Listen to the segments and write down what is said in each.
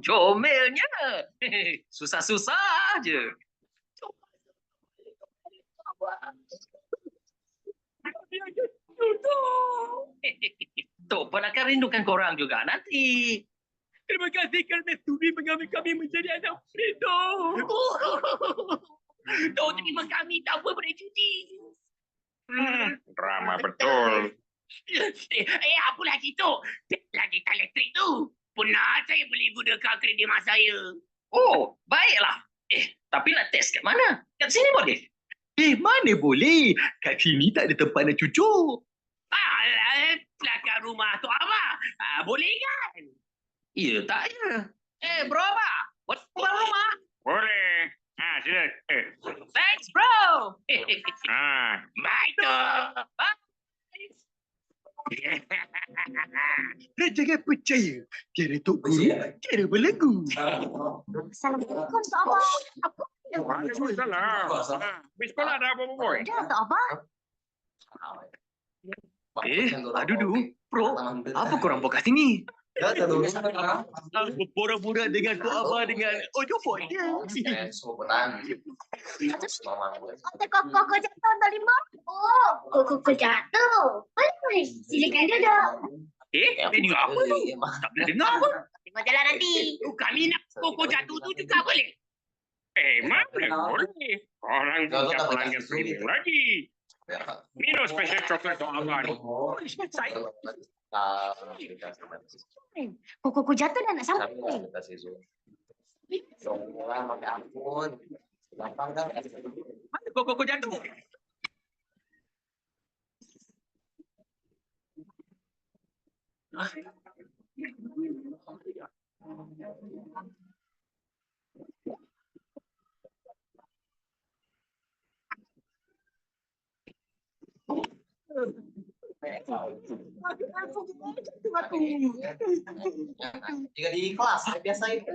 Comelnya. Susah-susah aja. Tok pun akan rindukan korang juga nanti. Terima kasih kerana sudi mengambil kami menjadi anak Fredo. Tok terima kami tak apa boleh cuti. Drama betul. Apa lagi tu? Lagi tak elektrik tu. Pernah saya boleh gunakan kredit mak saya. Oh, baiklah. Tapi nak test kat mana? Kat sini boleh? Mana boleh? Kat sini tak ada tempat nak cucuk. Belakang rumah tu Abah. Boleh kan? Ya, tak ya. Bro Abah. Boleh keluar rumah? Boleh. Sila. Thanks, bro. Baik tu. Jangan percaya. Tiada Tok Guru, tiada belenggu. Assalamualaikum, Tok Abah. Apa? Waalaikumsalam. Di sekolah dah apa boy? Dah, Tok Abah. Aduh, bro. Apa korang buat kat sini? Borak-borak dengan Tok Abah dengan Ojo Boy dia. Koko jatuh tak lima? Oh, koko jatuh. Boleh, silakan duduk. Video apa tu? Tak boleh dengar apa? Tengok jalan nanti. Kami nak koko jatuh tu juga boleh? Mana boleh. Orang bukan pelanggan premium lagi. Minum special coklat Tok Abah ni. Koko jatuh dah nak sampai. Mana koko jatuh? Jika di kelas, biasa itu.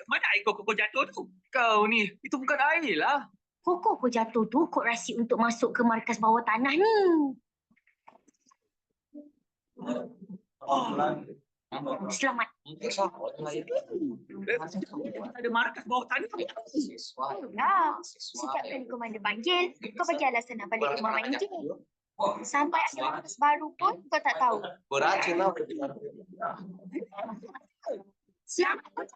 Mana air koko jatuh tu? Kau ni, itu bukan air lah. Koko jatuh tu kod rahsia untuk masuk ke markas bawah tanah ni. Selamat. Ada markas bawah tanah. Ya, setiap kali komander panggil, kau bagi alasan nak balik rumah main je. Sampai ada markas baru pun kau tak tahu. Beracun lah. Selamat.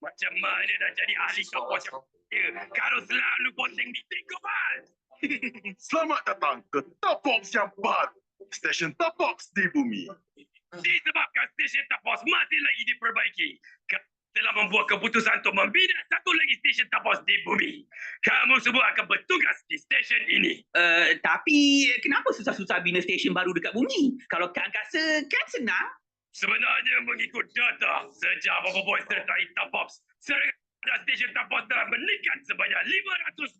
Macam mana nak jadi ahli kapas yang kalau selalu poteng di tikungan? Selamat datang ke Top Box yang baru. Stesen Top Box di bumi. Disebabkan stesen Tapos masih lagi diperbaiki, kami telah membuat keputusan untuk membina satu lagi stesen Tapos di bumi. Kamu semua akan bertugas di stesen ini. Tapi kenapa susah-susah bina stesen baru dekat bumi? Kalau kat angkasa kan senang. Sebenarnya mengikut data, sejak Bapa Boy sertai Tapops, serangga stesen Tapos telah meningkat sebanyak 500%.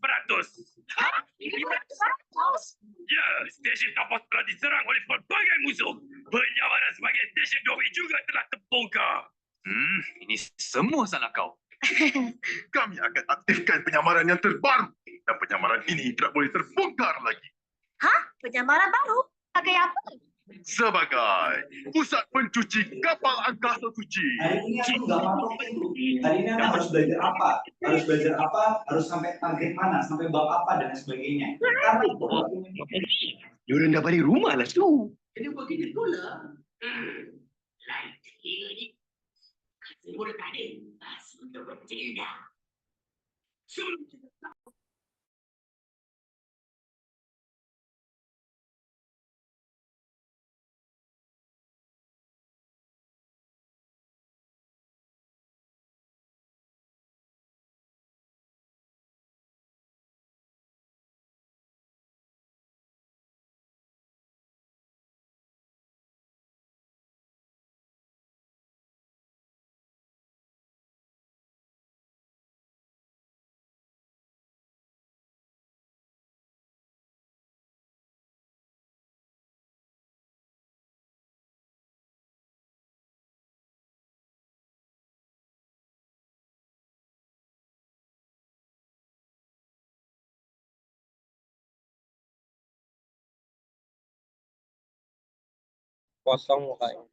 Ya, stesen Tapos telah diserang oleh pelbagai musuh. Penyamaran sebagai stesen Dowi juga telah terbongkar. Ini semua salah kau. Kami akan aktifkan penyamaran yang terbaru. Dan penyamaran ini tidak boleh terbongkar lagi. Penyamaran baru? Pakai apa? Sebagai pusat pencuci kapal angkasa suci. Hari ini aku nggak apa-apa itu. Hari ini anak harus belajar apa? Harus belajar apa? Harus sampai target mana? Sampai bab apa dan sebagainya. Karena itu. Diorang dah balik rumah lah tu. Jadi begitu lah. Lain ni. Semua dah tak ada. Untuk bercinta. Sebelum Potong mukanya.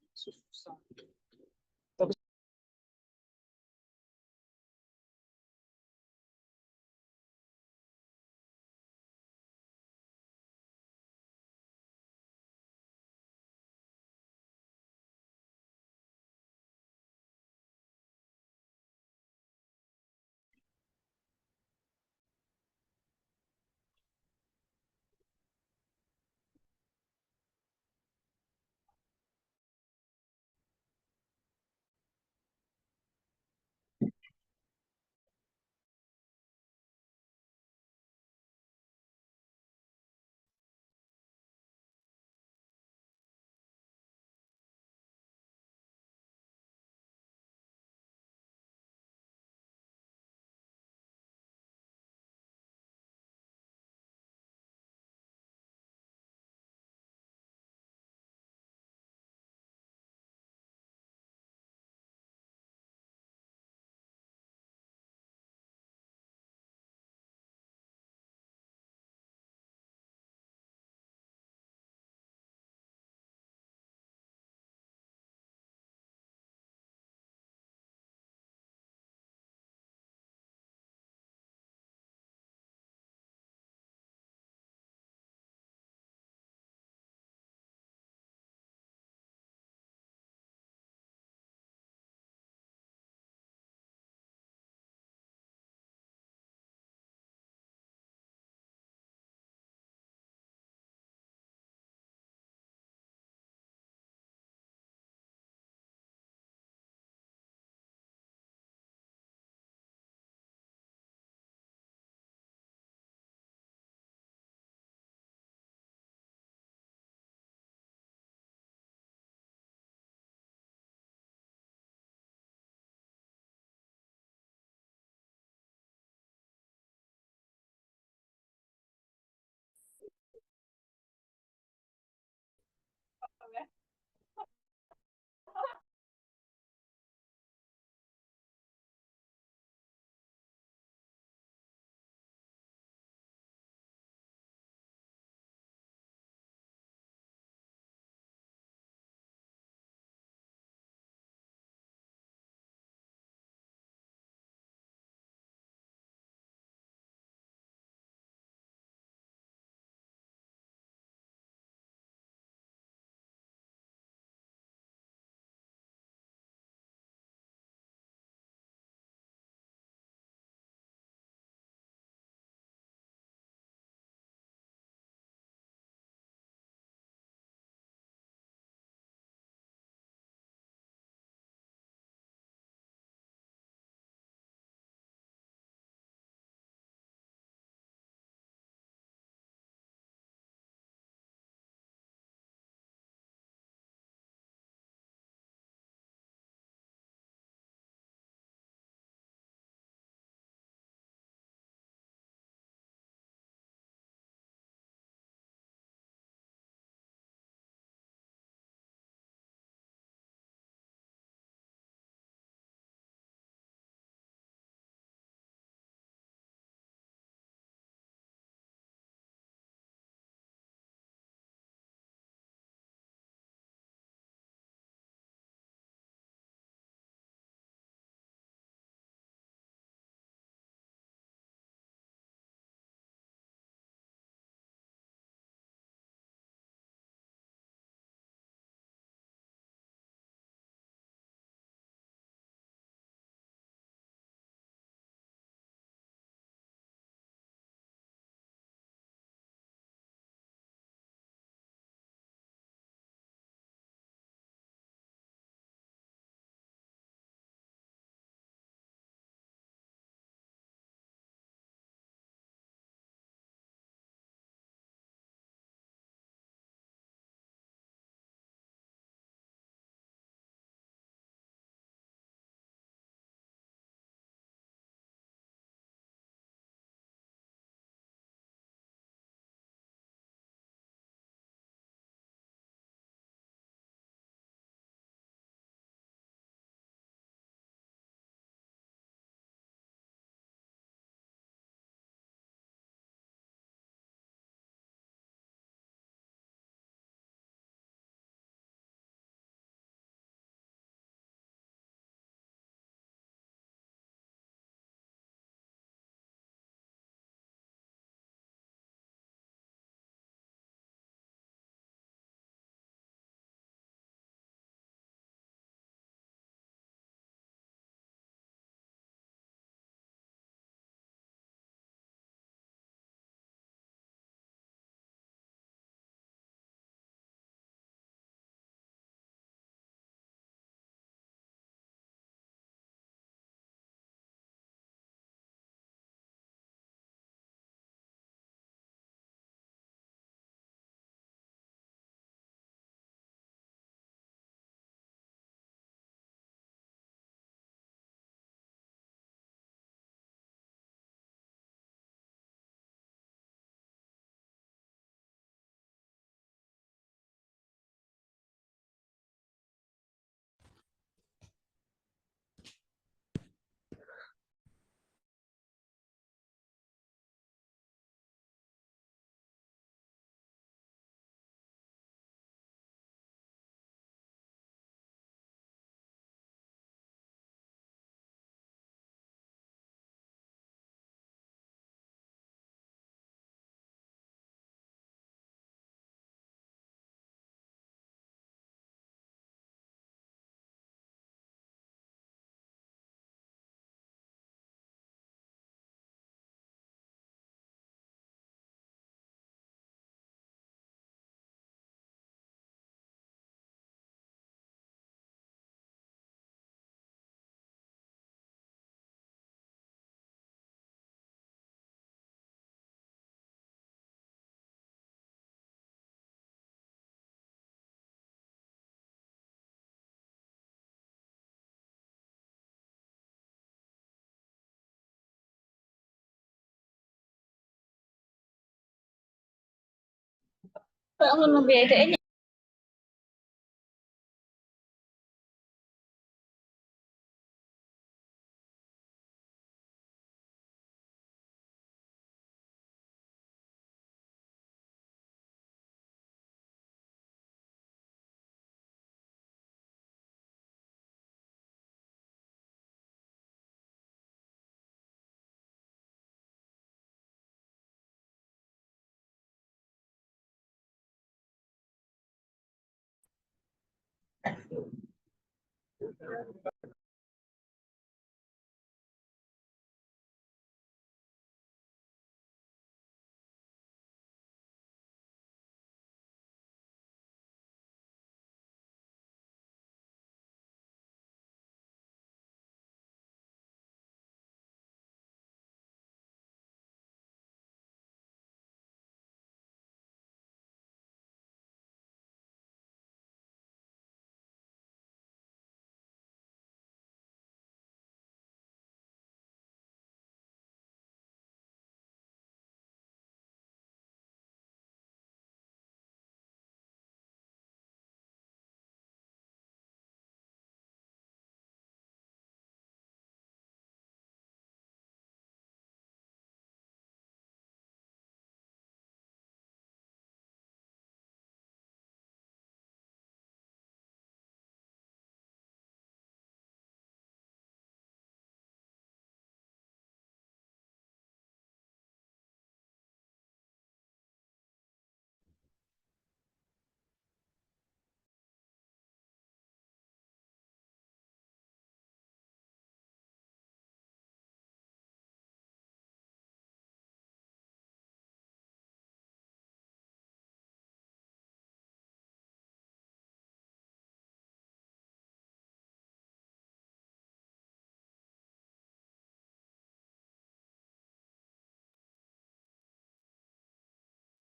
Bangun lebih aja.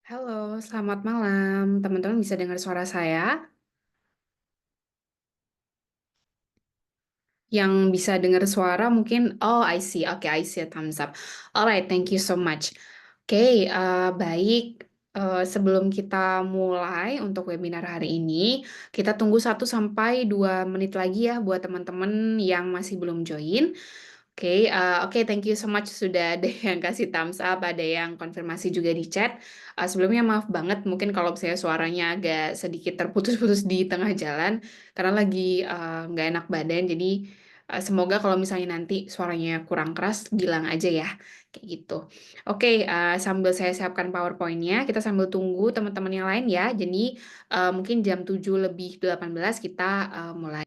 Halo, selamat malam. Teman-teman bisa dengar suara saya? Yang bisa dengar suara mungkin, oh I see, oke I see a thumbs up. Alright, thank you so much. Oke, baik. Sebelum kita mulai untuk webinar hari ini, kita tunggu 1 sampai 2 menit lagi ya buat teman-teman yang masih belum join. Oke, thank you so much sudah ada yang kasih thumbs up, ada yang konfirmasi juga di chat. Sebelumnya maaf banget mungkin kalau misalnya suaranya agak sedikit terputus-putus di tengah jalan karena lagi nggak enak badan. Jadi semoga kalau misalnya nanti suaranya kurang keras bilang aja ya, kayak gitu. Oke, sambil saya siapkan PowerPoint-nya, kita sambil tunggu teman-teman yang lain ya. Jadi mungkin jam 7 lebih 18 kita mulai.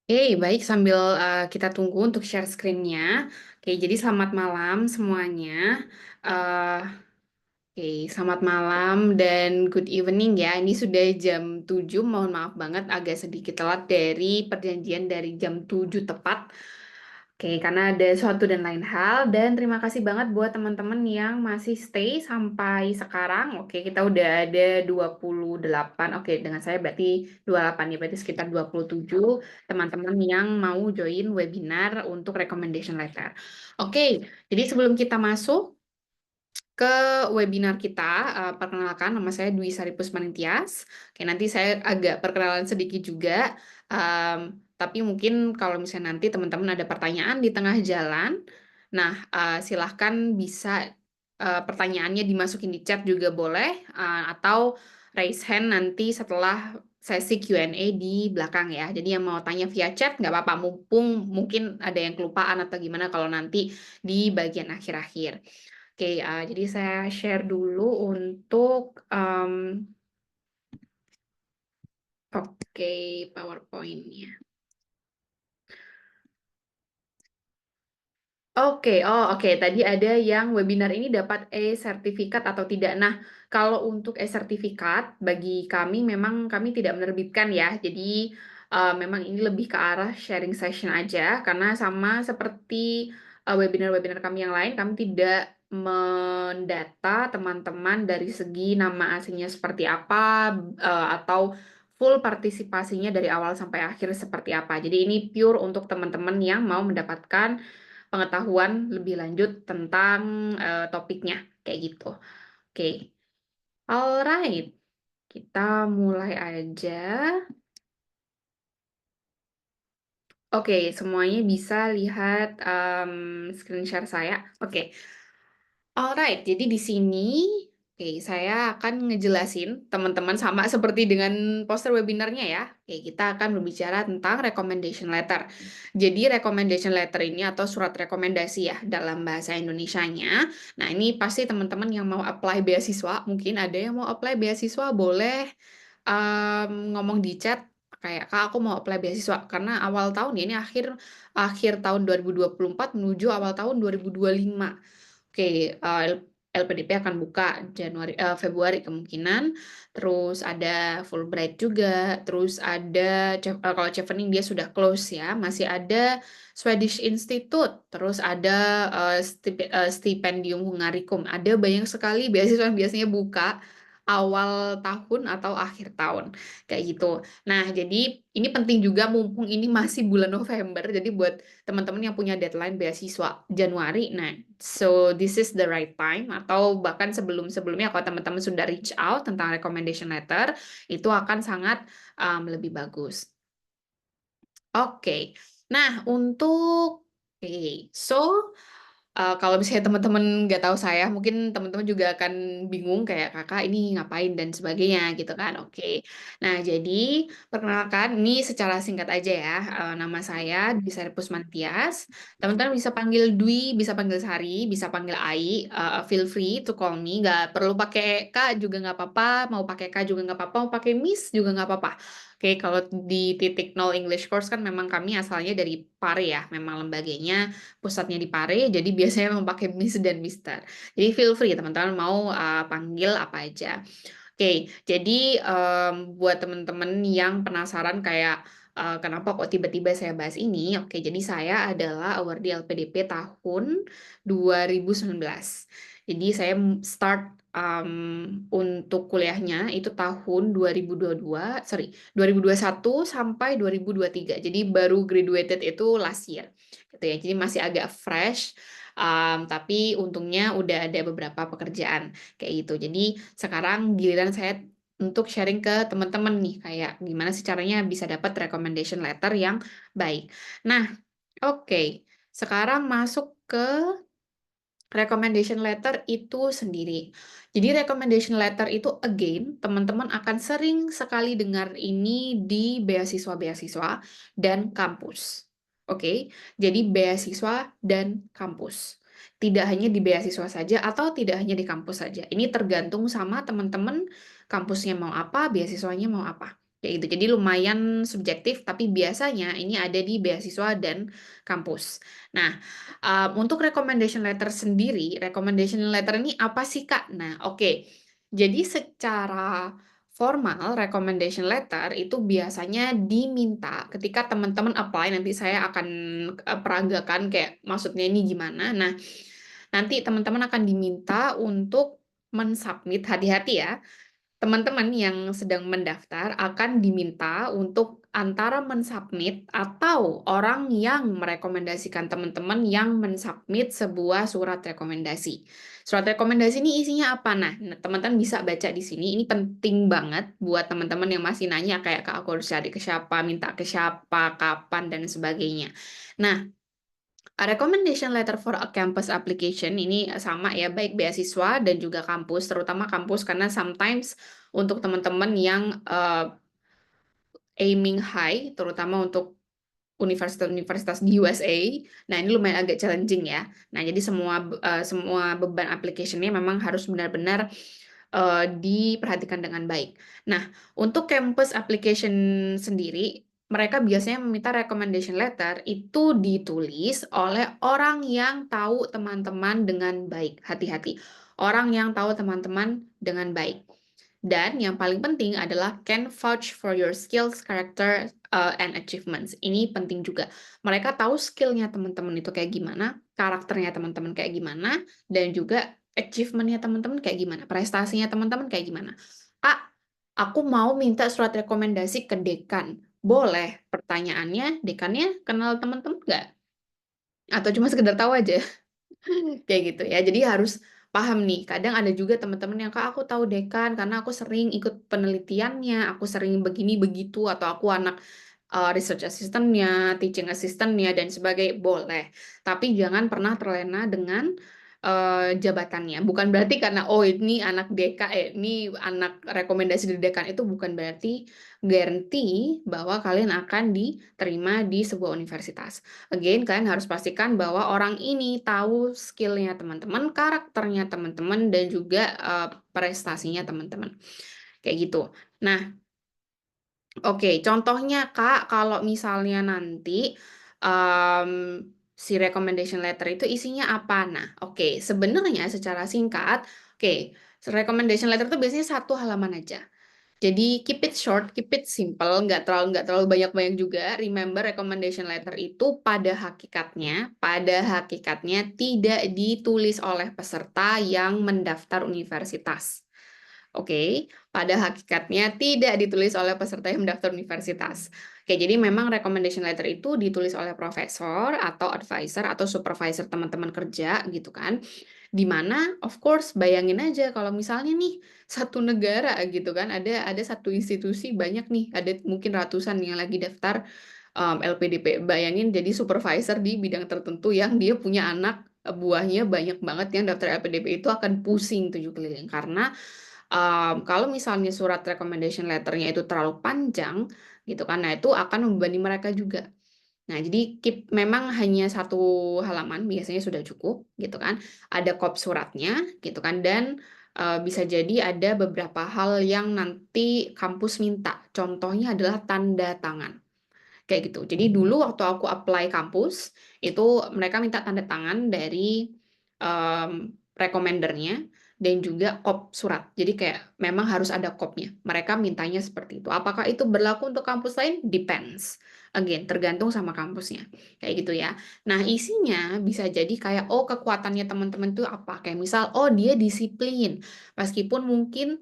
Oke, baik sambil kita tunggu untuk share screen-nya. Oke, jadi selamat malam semuanya. Eh, Oke, selamat malam dan good evening ya. Ini sudah jam 7, mohon maaf banget agak sedikit telat dari perjanjian dari jam 7 tepat. Oke, karena ada suatu dan lain hal. Dan terima kasih banget buat teman-teman yang masih stay sampai sekarang. Oke, kita udah ada 28. Oke, dengan saya berarti 28 ya, berarti sekitar 27 teman-teman yang mau join webinar untuk recommendation letter. Oke, jadi sebelum kita masuk ke webinar kita, perkenalkan nama saya Dwi Sari Pusmaningtyas. Oke, nanti saya agak perkenalan sedikit juga. Tapi mungkin kalau misalnya nanti teman-teman ada pertanyaan di tengah jalan, nah silahkan bisa pertanyaannya dimasukin di chat juga boleh, atau raise hand nanti setelah sesi Q&A di belakang ya. Jadi yang mau tanya via chat nggak apa-apa, mumpung mungkin ada yang kelupaan atau gimana kalau nanti di bagian akhir-akhir. Oke, jadi saya share dulu untuk oke, PowerPoint-nya. Oke. Tadi ada yang webinar ini dapat e-sertifikat atau tidak. Nah, kalau untuk e-sertifikat, bagi kami memang kami tidak menerbitkan ya. Jadi, memang ini lebih ke arah sharing session aja, karena sama seperti webinar-webinar kami yang lain, kami tidak mendata teman-teman dari segi nama aslinya seperti apa, atau full partisipasinya dari awal sampai akhir seperti apa. Jadi ini pure untuk teman-teman yang mau mendapatkan pengetahuan lebih lanjut tentang topiknya kayak gitu. Oke. Alright. Kita mulai aja. Oke, semuanya bisa lihat screen share saya. Oke. Alright, jadi di sini saya akan ngejelasin teman-teman sama seperti dengan poster webinarnya ya. Oke, kita akan berbicara tentang recommendation letter. Jadi recommendation letter ini atau surat rekomendasi ya dalam bahasa Indonesianya. Nah, ini pasti teman-teman yang mau apply beasiswa, mungkin ada yang mau apply beasiswa boleh ngomong di chat kayak Kak aku mau apply beasiswa karena awal tahun ya, ini akhir tahun 2024 menuju awal tahun 2025. Oke, LPDP akan buka Februari kemungkinan. Terus ada Fulbright juga. Terus ada kalau Chevening dia sudah close ya. Masih ada Swedish Institute. Terus ada Stipendium Hungarikum. Ada banyak sekali beasiswa yang biasanya buka awal tahun atau akhir tahun kayak gitu. Nah, jadi ini penting juga mumpung ini masih bulan November. Jadi buat teman-teman yang punya deadline beasiswa Januari, nah, so this is the right time, atau bahkan sebelum-sebelumnya kalau teman-teman sudah reach out tentang recommendation letter, itu akan sangat lebih bagus. Oke. Nah, so kalau misalnya teman-teman nggak tahu saya, mungkin teman-teman juga akan bingung kayak kakak ini ngapain dan sebagainya gitu kan. Oke. Nah, jadi perkenalkan ini secara singkat aja ya. Nama saya Dwi Sari Pusmantyas. Teman-teman bisa panggil Dwi, bisa panggil Sari, bisa panggil Ai. Feel free to call me. Nggak perlu pakai K juga nggak apa-apa. Mau pakai K juga nggak apa-apa. Mau pakai Miss juga nggak apa-apa. Oke, kalau di titik nol English course kan memang kami asalnya dari Pare ya. Memang lembaganya pusatnya di Pare, jadi biasanya memang pakai Miss dan Mister. Jadi feel free teman-teman mau panggil apa aja. Oke, jadi buat teman-teman yang penasaran kayak kenapa kok tiba-tiba saya bahas ini, oke, jadi saya adalah awardee LPDP tahun 2019. Jadi saya start untuk kuliahnya itu tahun 2021 sampai 2023. Jadi baru graduated itu last year. Gitu ya. Jadi masih agak fresh. Tapi untungnya udah ada beberapa pekerjaan kayak gitu. Jadi sekarang giliran saya untuk sharing ke teman-teman nih kayak gimana sih caranya bisa dapat recommendation letter yang baik. Nah, oke. Sekarang masuk ke recommendation letter itu sendiri. Jadi recommendation letter itu again, teman-teman akan sering sekali dengar ini di beasiswa-beasiswa dan kampus. Oke, jadi beasiswa dan kampus. Tidak hanya di beasiswa saja atau tidak hanya di kampus saja. Ini tergantung sama teman-teman kampusnya mau apa, beasiswanya mau apa. Kayak gitu. Jadi lumayan subjektif, tapi biasanya ini ada di beasiswa dan kampus. Nah, untuk recommendation letter sendiri, recommendation letter ini apa sih, Kak? Nah, oke. Jadi secara formal, recommendation letter itu biasanya diminta ketika teman-teman apply, nanti saya akan peragakan kayak maksudnya ini gimana. Nah, nanti teman-teman akan diminta untuk mensubmit, hati-hati ya, teman-teman yang sedang mendaftar akan diminta untuk antara mensubmit atau orang yang merekomendasikan teman-teman yang mensubmit sebuah surat rekomendasi. Surat rekomendasi ini isinya apa? Nah, teman-teman bisa baca di sini. Ini penting banget buat teman-teman yang masih nanya kayak Kak, aku harus cari ke siapa, minta ke siapa, kapan, dan sebagainya. Nah, a recommendation letter for a campus application ini sama ya, baik beasiswa dan juga kampus, terutama kampus karena sometimes untuk teman-teman yang aiming high, terutama untuk universitas-universitas di USA, nah ini lumayan agak challenging ya. Nah, jadi semua beban application-nya memang harus benar-benar diperhatikan dengan baik. Nah, untuk campus application sendiri, mereka biasanya meminta recommendation letter itu ditulis oleh orang yang tahu teman-teman dengan baik. Hati-hati, orang yang tahu teman-teman dengan baik. Dan yang paling penting adalah can vouch for your skills, character, and achievements. Ini penting juga. Mereka tahu skill-nya teman-teman itu kayak gimana, karakternya teman-teman kayak gimana, dan juga achievement-nya teman-teman kayak gimana, prestasinya teman-teman kayak gimana. Aku mau minta surat rekomendasi ke dekan. Boleh. Pertanyaannya, dekannya kenal teman-teman nggak? Atau cuma sekedar tahu aja? Kayak gitu ya. Jadi harus paham nih. Kadang ada juga teman-teman yang, Kak, aku tahu dekan karena aku sering ikut penelitiannya, aku sering begini begitu, atau aku anak research assistant-nya, teaching assistant-nya, dan sebagainya. Boleh. Tapi jangan pernah terlena dengan jabatannya. Bukan berarti karena, oh ini anak ini anak rekomendasi dari dekan, itu bukan berarti guarantee bahwa kalian akan diterima di sebuah universitas. Again, kalian harus pastikan bahwa orang ini tahu skill-nya teman-teman, karakternya teman-teman, dan juga prestasinya teman-teman. Kayak gitu. Nah, oke, contohnya Kak, kalau misalnya nanti si recommendation letter itu isinya apa? Nah, oke, sebenarnya secara singkat, oke, recommendation letter itu biasanya 1 halaman aja. Jadi keep it short, keep it simple, nggak terlalu banyak-banyak juga. Remember, recommendation letter itu pada hakikatnya tidak ditulis oleh peserta yang mendaftar universitas. Oke, pada hakikatnya tidak ditulis oleh peserta yang mendaftar universitas. Oke, jadi memang recommendation letter itu ditulis oleh profesor atau advisor atau supervisor teman-teman kerja gitu kan. Di mana of course bayangin aja kalau misalnya nih satu negara gitu kan, ada satu institusi banyak nih, ada mungkin ratusan yang lagi daftar LPDP. Bayangin jadi supervisor di bidang tertentu yang dia punya anak buahnya banyak banget yang daftar LPDP, itu akan pusing 7 keliling karena kalau misalnya surat recommendation letter-nya itu terlalu panjang gitu kan, nah itu akan membebani mereka juga. Nah, jadi memang hanya 1 halaman biasanya sudah cukup gitu kan. Ada kop suratnya gitu kan, dan bisa jadi ada beberapa hal yang nanti kampus minta. Contohnya adalah tanda tangan. Kayak gitu. Jadi dulu waktu aku apply kampus, itu mereka minta tanda tangan dari recommendernya dan juga kop surat. Jadi kayak memang harus ada kopnya. Mereka mintanya seperti itu. Apakah itu berlaku untuk kampus lain? Depends. Again, tergantung sama kampusnya. Kayak gitu ya. Nah, isinya bisa jadi kayak, oh kekuatannya teman-teman itu apa? Kayak misal, oh dia disiplin. Meskipun mungkin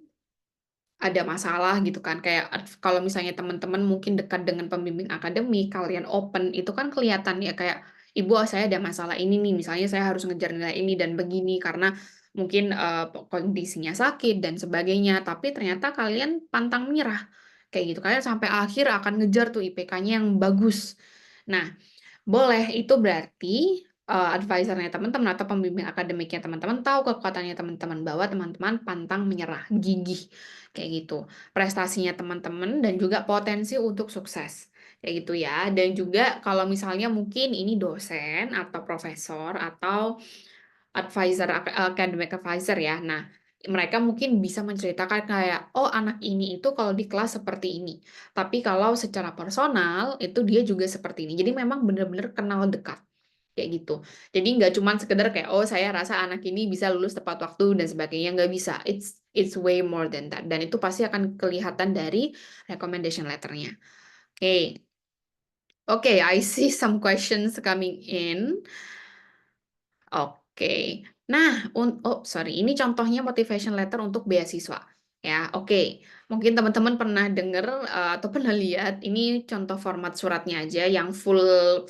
ada masalah gitu kan, kayak kalau misalnya teman-teman mungkin dekat dengan pembimbing akademik, kalian open, itu kan kelihatan ya kayak, "Ibu, saya ada masalah ini nih, misalnya saya harus ngejar nilai ini dan begini karena mungkin kondisinya sakit dan sebagainya." Tapi ternyata kalian pantang menyerah, kayak gitu. Kalian sampai akhir akan ngejar tuh IPK-nya yang bagus. Nah, boleh, itu berarti advisernya teman-teman atau pembimbing akademiknya teman-teman tahu kekuatannya teman-teman, bahwa teman-teman pantang menyerah, gigih, kayak gitu. Prestasinya teman-teman dan juga potensi untuk sukses, kayak gitu ya. Dan juga kalau misalnya mungkin ini dosen atau profesor atau academic advisor ya. Nah, mereka mungkin bisa menceritakan kayak, oh anak ini itu kalau di kelas seperti ini, tapi kalau secara personal itu dia juga seperti ini. Jadi memang benar-benar kenal dekat kayak gitu. Jadi nggak cuma sekedar kayak, oh saya rasa anak ini bisa lulus tepat waktu dan sebagainya, nggak bisa. It's way more than that. Dan itu pasti akan kelihatan dari recommendation letternya. Oke. Oke, I see some questions coming in. Oke. Nah, oh sorry, ini contohnya motivation letter untuk beasiswa. Ya, oke. Mungkin teman-teman pernah dengar atau pernah lihat, ini contoh format suratnya aja yang full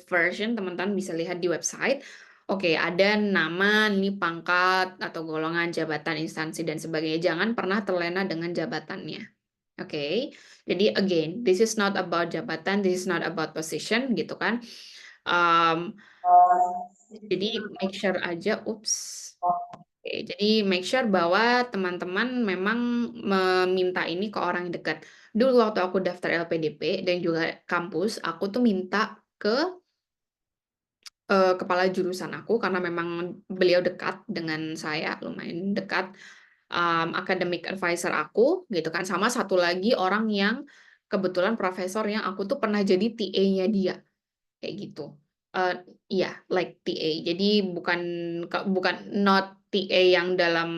version, teman-teman bisa lihat di website. Oke, ada nama, ini pangkat, atau golongan, jabatan, instansi, dan sebagainya. Jangan pernah terlena dengan jabatannya. Oke, jadi again, this is not about jabatan, this is not about position, gitu kan. Jadi make sure aja, Oke, jadi make sure bahwa teman-teman memang meminta ini ke orang yang dekat. Dulu waktu aku daftar LPDP dan juga kampus, aku tuh minta ke kepala jurusan aku karena memang beliau dekat dengan saya, lumayan dekat, academic advisor aku gitu kan, sama satu lagi orang yang kebetulan profesor yang aku tuh pernah jadi TA-nya dia. Kayak gitu. Iya, like TA. Jadi bukan not TA yang dalam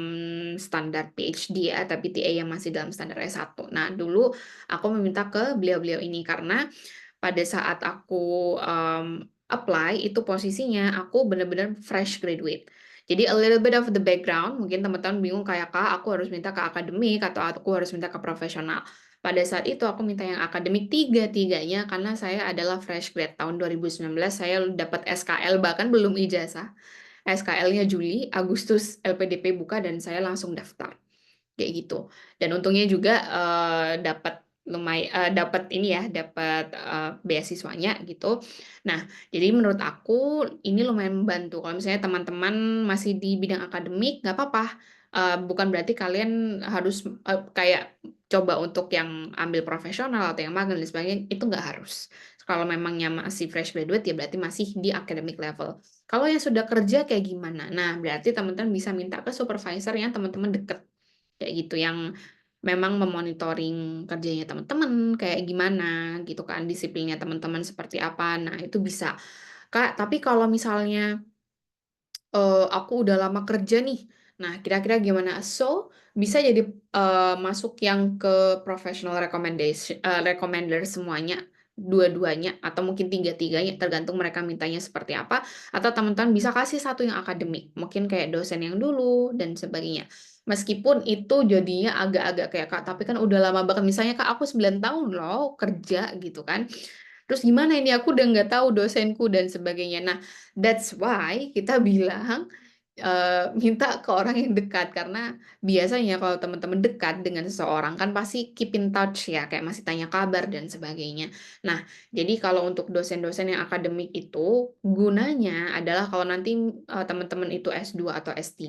standar PhD ya, tapi TA yang masih dalam standar S1. Nah, dulu aku meminta ke beliau-beliau ini karena pada saat aku apply itu posisinya aku benar-benar fresh graduate. Jadi a little bit of the background, mungkin teman-teman bingung kayak kak, aku harus minta ke akademik atau aku harus minta ke profesional. Pada saat itu aku minta yang akademik tiga-tiganya karena saya adalah fresh grad tahun 2019 saya dapat SKL bahkan belum ijazah. SKL-nya Juli, Agustus LPDP buka dan saya langsung daftar. Kayak gitu. Dan untungnya juga dapat ini ya, dapat beasiswanya gitu. Nah, jadi menurut aku ini lumayan membantu. Kalau misalnya teman-teman masih di bidang akademik, nggak apa-apa. Bukan berarti kalian harus kayak coba untuk yang ambil profesional atau yang magang dan sebagainya, itu nggak harus. Kalau memangnya masih fresh graduate, ya berarti masih di academic level. Kalau yang sudah kerja kayak gimana? Nah, berarti teman-teman bisa minta ke supervisor yang teman-teman deket. Kayak gitu, yang memang memonitoring kerjanya teman-teman, kayak gimana gitu kan, disiplinnya teman-teman seperti apa. Nah, itu bisa. Kak, tapi kalau misalnya aku udah lama kerja nih. Nah, kira-kira gimana? So, bisa jadi masuk yang ke professional recommender semuanya, dua-duanya, atau mungkin tiga-tiganya, tergantung mereka mintanya seperti apa. Atau teman-teman bisa kasih satu yang akademik, mungkin kayak dosen yang dulu, dan sebagainya. Meskipun itu jadinya agak-agak kayak, Kak, tapi kan udah lama banget. Misalnya, Kak, aku 9 tahun loh kerja gitu kan. Terus gimana ini aku udah nggak tahu dosenku dan sebagainya. Nah, that's why kita bilang minta ke orang yang dekat karena biasanya kalau teman-teman dekat dengan seseorang kan pasti keep in touch ya, kayak masih tanya kabar dan sebagainya. Nah, jadi kalau untuk dosen-dosen yang akademik itu gunanya adalah kalau nanti teman-teman itu S2 atau S3,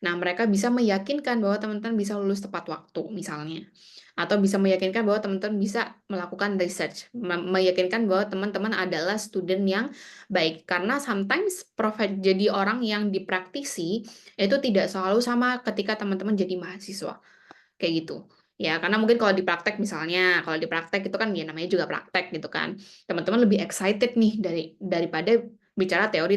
nah mereka bisa meyakinkan bahwa teman-teman bisa lulus tepat waktu misalnya. Atau bisa meyakinkan bahwa teman-teman bisa melakukan research, meyakinkan bahwa teman-teman adalah student yang baik. Karena sometimes jadi orang yang dipraktisi itu tidak selalu sama ketika teman-teman jadi mahasiswa. Kayak gitu. Ya, karena mungkin kalau di praktek misalnya, kalau di praktek itu kan ya namanya juga praktek gitu kan. Teman-teman lebih excited nih daripada bicara teori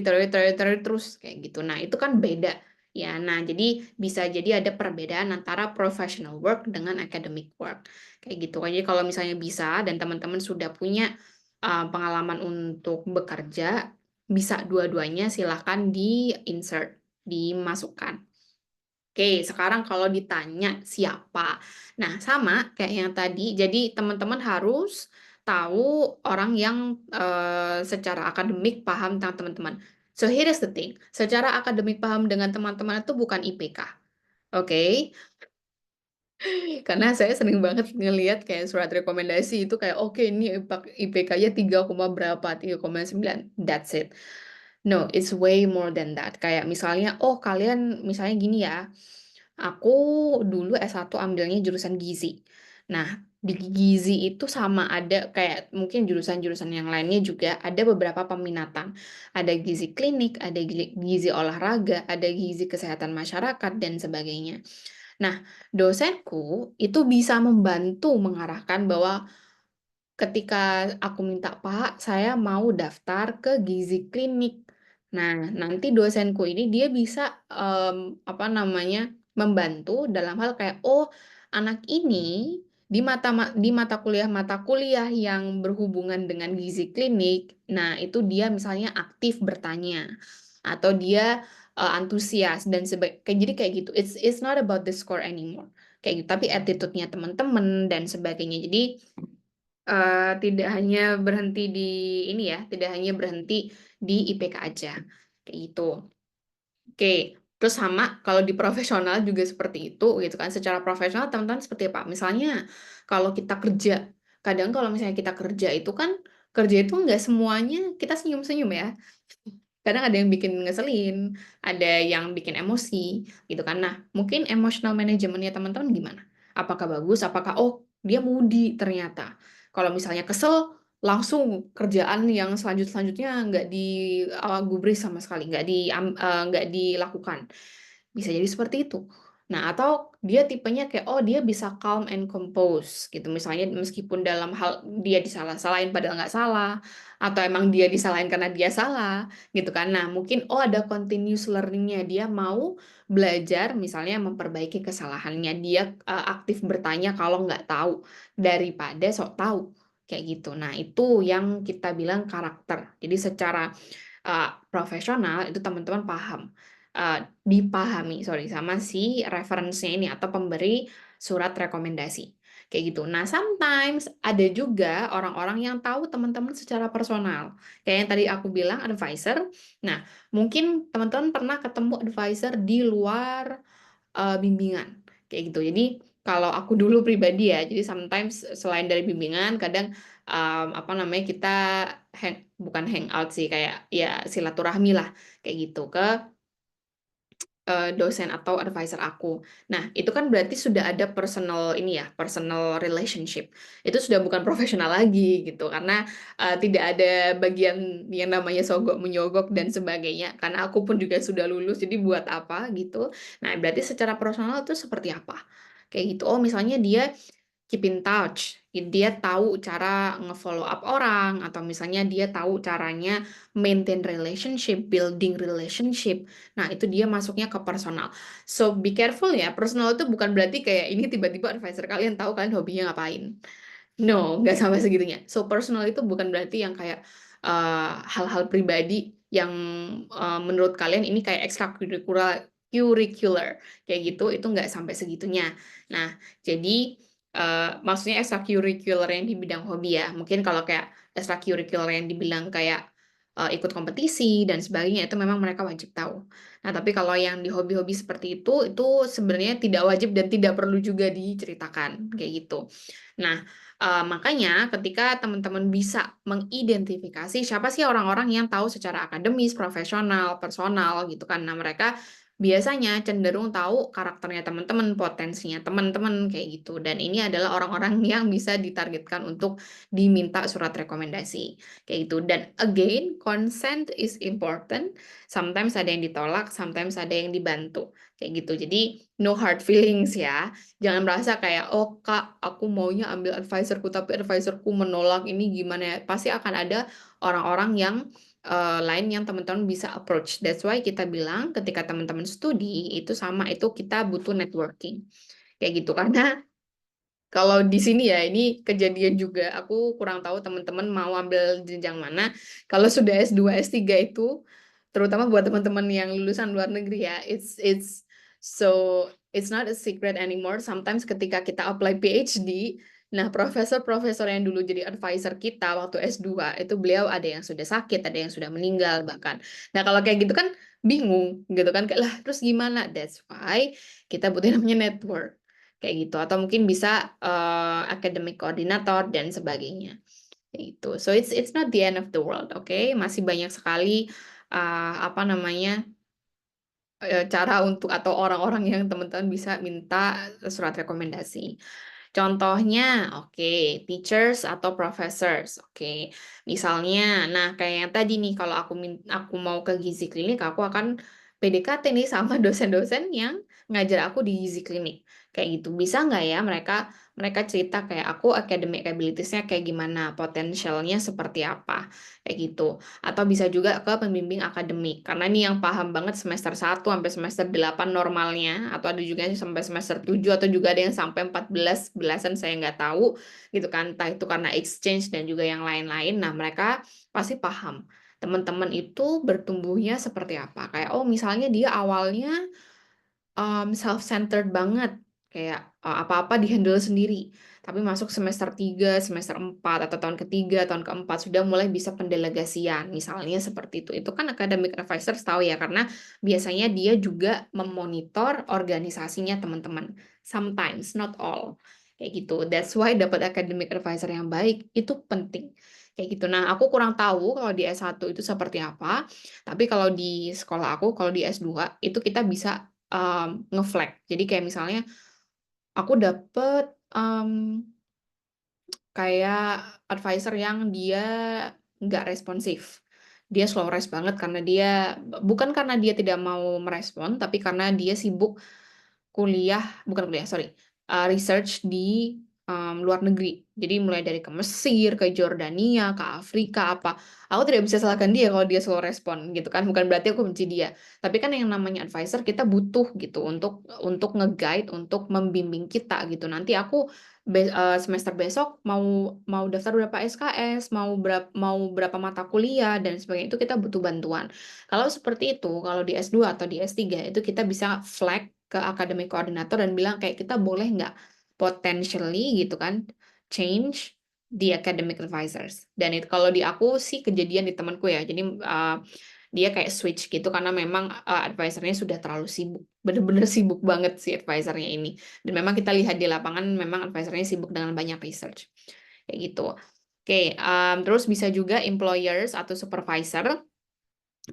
terus kayak gitu. Nah, itu kan beda. Ya, nah jadi bisa jadi ada perbedaan antara professional work dengan academic work. Kayak gitu. Jadi kalau misalnya bisa dan teman-teman sudah punya pengalaman untuk bekerja, bisa dua-duanya silahkan di-insert, dimasukkan. Oke, sekarang kalau ditanya siapa. Nah, sama kayak yang tadi. Jadi teman-teman harus tahu orang yang secara akademik paham tentang teman-teman. So here is the thing. Secara akademik paham dengan teman-teman itu bukan IPK. Oke. Karena saya sering banget ngelihat kayak surat rekomendasi itu kayak oke ini IPK-nya 3, berapa, 3,9. That's it. No, it's way more than that. Kayak misalnya, oh kalian misalnya gini ya, aku dulu S1 ambilnya jurusan gizi. Nah, di gizi itu sama ada kayak mungkin jurusan-jurusan yang lainnya juga ada beberapa peminatan. Ada gizi klinik, ada gizi olahraga, ada gizi kesehatan masyarakat, dan sebagainya. Nah, dosenku itu bisa membantu mengarahkan bahwa ketika aku minta, Pak, saya mau daftar ke gizi klinik. Nah, nanti dosenku ini dia bisa apa namanya membantu dalam hal kayak, oh, anak ini di mata kuliah yang berhubungan dengan gizi klinik. Nah, itu dia misalnya aktif bertanya atau dia antusias dan sebagainya. Jadi kayak gitu. It's not about the score anymore. Kayak gitu, tapi attitude-nya teman-teman dan sebagainya. Jadi tidak hanya berhenti di ini ya, tidak hanya berhenti di IPK aja, kayak gitu. Oke, terus sama kalau di profesional juga seperti itu gitu kan. Secara profesional teman-teman seperti apa? Misalnya kalau kita kerja, kadang kalau misalnya kita kerja itu kan kerja itu nggak semuanya kita senyum-senyum ya. Kadang ada yang bikin ngeselin, ada yang bikin emosi gitu kan. Nah, mungkin emotional manajemennya teman-teman gimana? Apakah bagus? Apakah oh dia moody ternyata. Kalau misalnya kesel, langsung kerjaan yang selanjutnya nggak digubris sama sekali, nggak dilakukan. Bisa jadi seperti itu. Nah, atau dia tipenya kayak, oh dia bisa calm and compose gitu. Misalnya meskipun dalam hal dia disalah-salahin padahal nggak salah, atau emang dia disalahin karena dia salah, gitu kan. Nah, mungkin, oh ada continuous learning-nya. Dia mau belajar misalnya memperbaiki kesalahannya. Dia aktif bertanya kalau nggak tahu, daripada sok tahu. Kayak gitu. Nah, itu yang kita bilang karakter. Jadi secara profesional itu teman-teman paham dipahami sama si reference-nya ini atau pemberi surat rekomendasi kayak gitu. Nah, sometimes ada juga orang-orang yang tahu teman-teman secara personal. Kayak yang tadi aku bilang advisor. Nah, mungkin teman-teman pernah ketemu advisor di luar bimbingan kayak gitu. Jadi kalau aku dulu pribadi ya, jadi sometimes selain dari bimbingan, kadang apa namanya kita bukan hangout sih kayak ya silaturahmi lah kayak gitu ke dosen atau advisor aku. Nah, itu kan berarti sudah ada personal ini ya, personal relationship. Itu sudah bukan profesional lagi gitu, karena tidak ada bagian yang namanya sogok menyogok dan sebagainya. Karena aku pun juga sudah lulus, jadi buat apa gitu. Nah, berarti secara personal itu seperti apa? Kayak gitu. Oh, misalnya dia keep in touch. Dia tahu cara nge-follow up orang, atau misalnya dia tahu caranya maintain relationship, building relationship. Nah, itu dia masuknya ke personal. So, be careful ya. Personal itu bukan berarti kayak ini tiba-tiba advisor kalian tahu kalian hobinya ngapain. No, nggak sampai segitunya. So, personal itu bukan berarti yang kayak hal-hal pribadi yang menurut kalian ini kayak ekstrakurikuler curricular kayak gitu, itu nggak sampai segitunya. Nah, jadi maksudnya ekstrakurikuler yang di bidang hobi ya. Mungkin kalau kayak ekstrakurikuler yang dibilang kayak ikut kompetisi dan sebagainya itu memang mereka wajib tahu. Nah, tapi kalau yang di hobi-hobi seperti itu sebenarnya tidak wajib dan tidak perlu juga diceritakan kayak gitu. Nah, makanya ketika teman-teman bisa mengidentifikasi siapa sih orang-orang yang tahu secara akademis, profesional, personal gitu kan. Nah, mereka biasanya cenderung tahu karakternya teman-teman, potensinya teman-teman kayak gitu. Dan ini adalah orang-orang yang bisa ditargetkan untuk diminta surat rekomendasi kayak gitu. Dan again, consent is important. Sometimes ada yang ditolak, sometimes ada yang dibantu kayak gitu. Jadi no hard feelings ya. Jangan merasa kayak, oh Kak, aku maunya ambil advisorku, tapi advisorku menolak ini gimana ya. Pasti akan ada orang-orang yang lain yang teman-teman bisa approach. That's why kita bilang ketika teman-teman studi, itu sama, itu kita butuh networking. Kayak gitu, karena kalau di sini ya, ini kejadian juga. Aku kurang tahu teman-teman mau ambil jenjang mana. Kalau sudah S2, S3 itu, terutama buat teman-teman yang lulusan luar negeri ya, it's not a secret anymore. Sometimes ketika kita apply PhD, nah profesor-profesor yang dulu jadi advisor kita waktu S2, itu beliau ada yang sudah sakit, ada yang sudah meninggal bahkan. Nah kalau kayak gitu kan bingung gitu kan, kayak lah terus gimana? That's why kita butuh namanya network kayak gitu, atau mungkin bisa academic coordinator dan sebagainya kayak gitu. So it's not the end of the world, oke? Masih banyak sekali apa namanya cara untuk atau orang-orang yang teman-teman bisa minta surat rekomendasi Contohnya, oke, teachers atau professors, oke. Misalnya, nah kayak yang tadi nih, kalau aku mau ke gizi klinik, aku akan PDKT nih sama dosen-dosen yang ngajar aku di gizi klinik. Kayak gitu. Bisa nggak ya mereka cerita kayak aku academic abilities-nya kayak gimana, potensialnya seperti apa, kayak gitu. Atau bisa juga ke pembimbing akademik. Karena ini yang paham banget semester 1 sampai semester 8 normalnya, atau ada juga yang sampai semester 7, atau juga ada yang sampai 14 belasan, saya nggak tahu gitu kan. Entah itu karena exchange dan juga yang lain-lain. Nah, mereka pasti paham teman-teman itu bertumbuhnya seperti apa. Kayak, oh misalnya dia awalnya self-centered banget, kayak apa-apa dihandle sendiri. Tapi masuk semester 3, semester 4, atau tahun ketiga, tahun keempat, sudah mulai bisa pendelegasian. Misalnya seperti itu. Itu kan academic advisor tahu ya, karena biasanya dia juga memonitor organisasinya teman-teman. Sometimes, not all. Kayak gitu. That's why dapat academic advisor yang baik, itu penting. Kayak gitu. Nah, aku kurang tahu kalau di S1 itu seperti apa. Tapi kalau di sekolah aku, kalau di S2, itu kita bisa ngeflag. Jadi kayak misalnya aku dapet kayak advisor yang dia nggak responsif. Dia slow res banget karena bukan karena dia tidak mau merespon, tapi karena dia sibuk bukan kuliah, sorry, research di luar negeri. Jadi mulai dari ke Mesir, ke Jordania, ke Afrika, apa. Aku tidak bisa salahkan dia kalau dia slow respon gitu kan. Bukan berarti aku benci dia. Tapi kan yang namanya advisor kita butuh gitu untuk nge-guide, untuk membimbing kita gitu. Nanti aku semester besok mau daftar berapa SKS, mau berapa mata kuliah dan sebagainya, itu kita butuh bantuan. Kalau seperti itu, kalau di S2 atau di S3 itu kita bisa flag ke academic coordinator dan bilang kayak kita boleh nggak potentially gitu kan change the academic advisors. Dan itu kalau di aku sih kejadian di temanku ya. Jadi dia kayak switch gitu karena memang advisornya sudah terlalu sibuk. Bener-bener sibuk banget si advisornya ini. Dan memang kita lihat di lapangan memang advisornya sibuk dengan banyak research. Kayak gitu. Oke, terus bisa juga employers atau supervisor.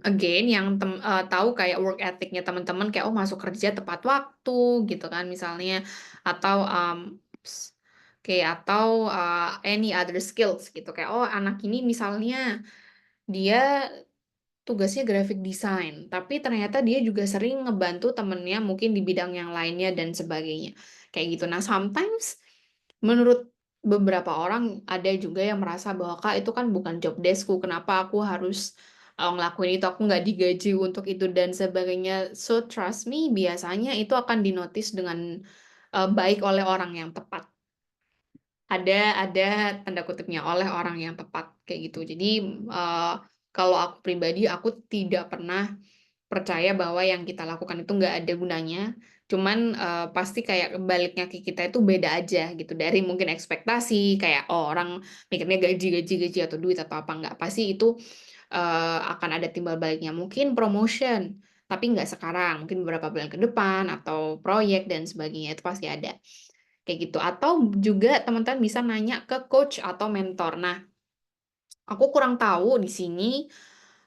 Again, yang tahu kayak work ethic-nya teman-teman, kayak oh masuk kerja tepat waktu gitu kan misalnya, atau atau any other skills gitu, kayak oh anak ini misalnya dia tugasnya graphic design, tapi ternyata dia juga sering ngebantu temennya mungkin di bidang yang lainnya dan sebagainya, kayak gitu. Nah, sometimes menurut beberapa orang ada juga yang merasa bahwa Kak itu kan bukan job deskku, kenapa aku harus ngelakuin itu, aku nggak digaji untuk itu dan sebagainya. So trust me, biasanya itu akan dinotis dengan baik oleh orang yang tepat. Ada tanda kutipnya, oleh orang yang tepat kayak gitu. Jadi kalau aku pribadi, aku tidak pernah percaya bahwa yang kita lakukan itu nggak ada gunanya. Cuman pasti kayak baliknya ke kita itu beda aja gitu. Dari mungkin ekspektasi kayak oh, orang mikirnya gaji atau duit atau apa nggak. Pasti itu akan ada timbal baliknya. Mungkin promotion, tapi nggak sekarang. Mungkin beberapa bulan ke depan atau proyek dan sebagainya itu pasti ada. Kayak gitu. Atau juga teman-teman bisa nanya ke coach atau mentor. Nah, aku kurang tahu di sini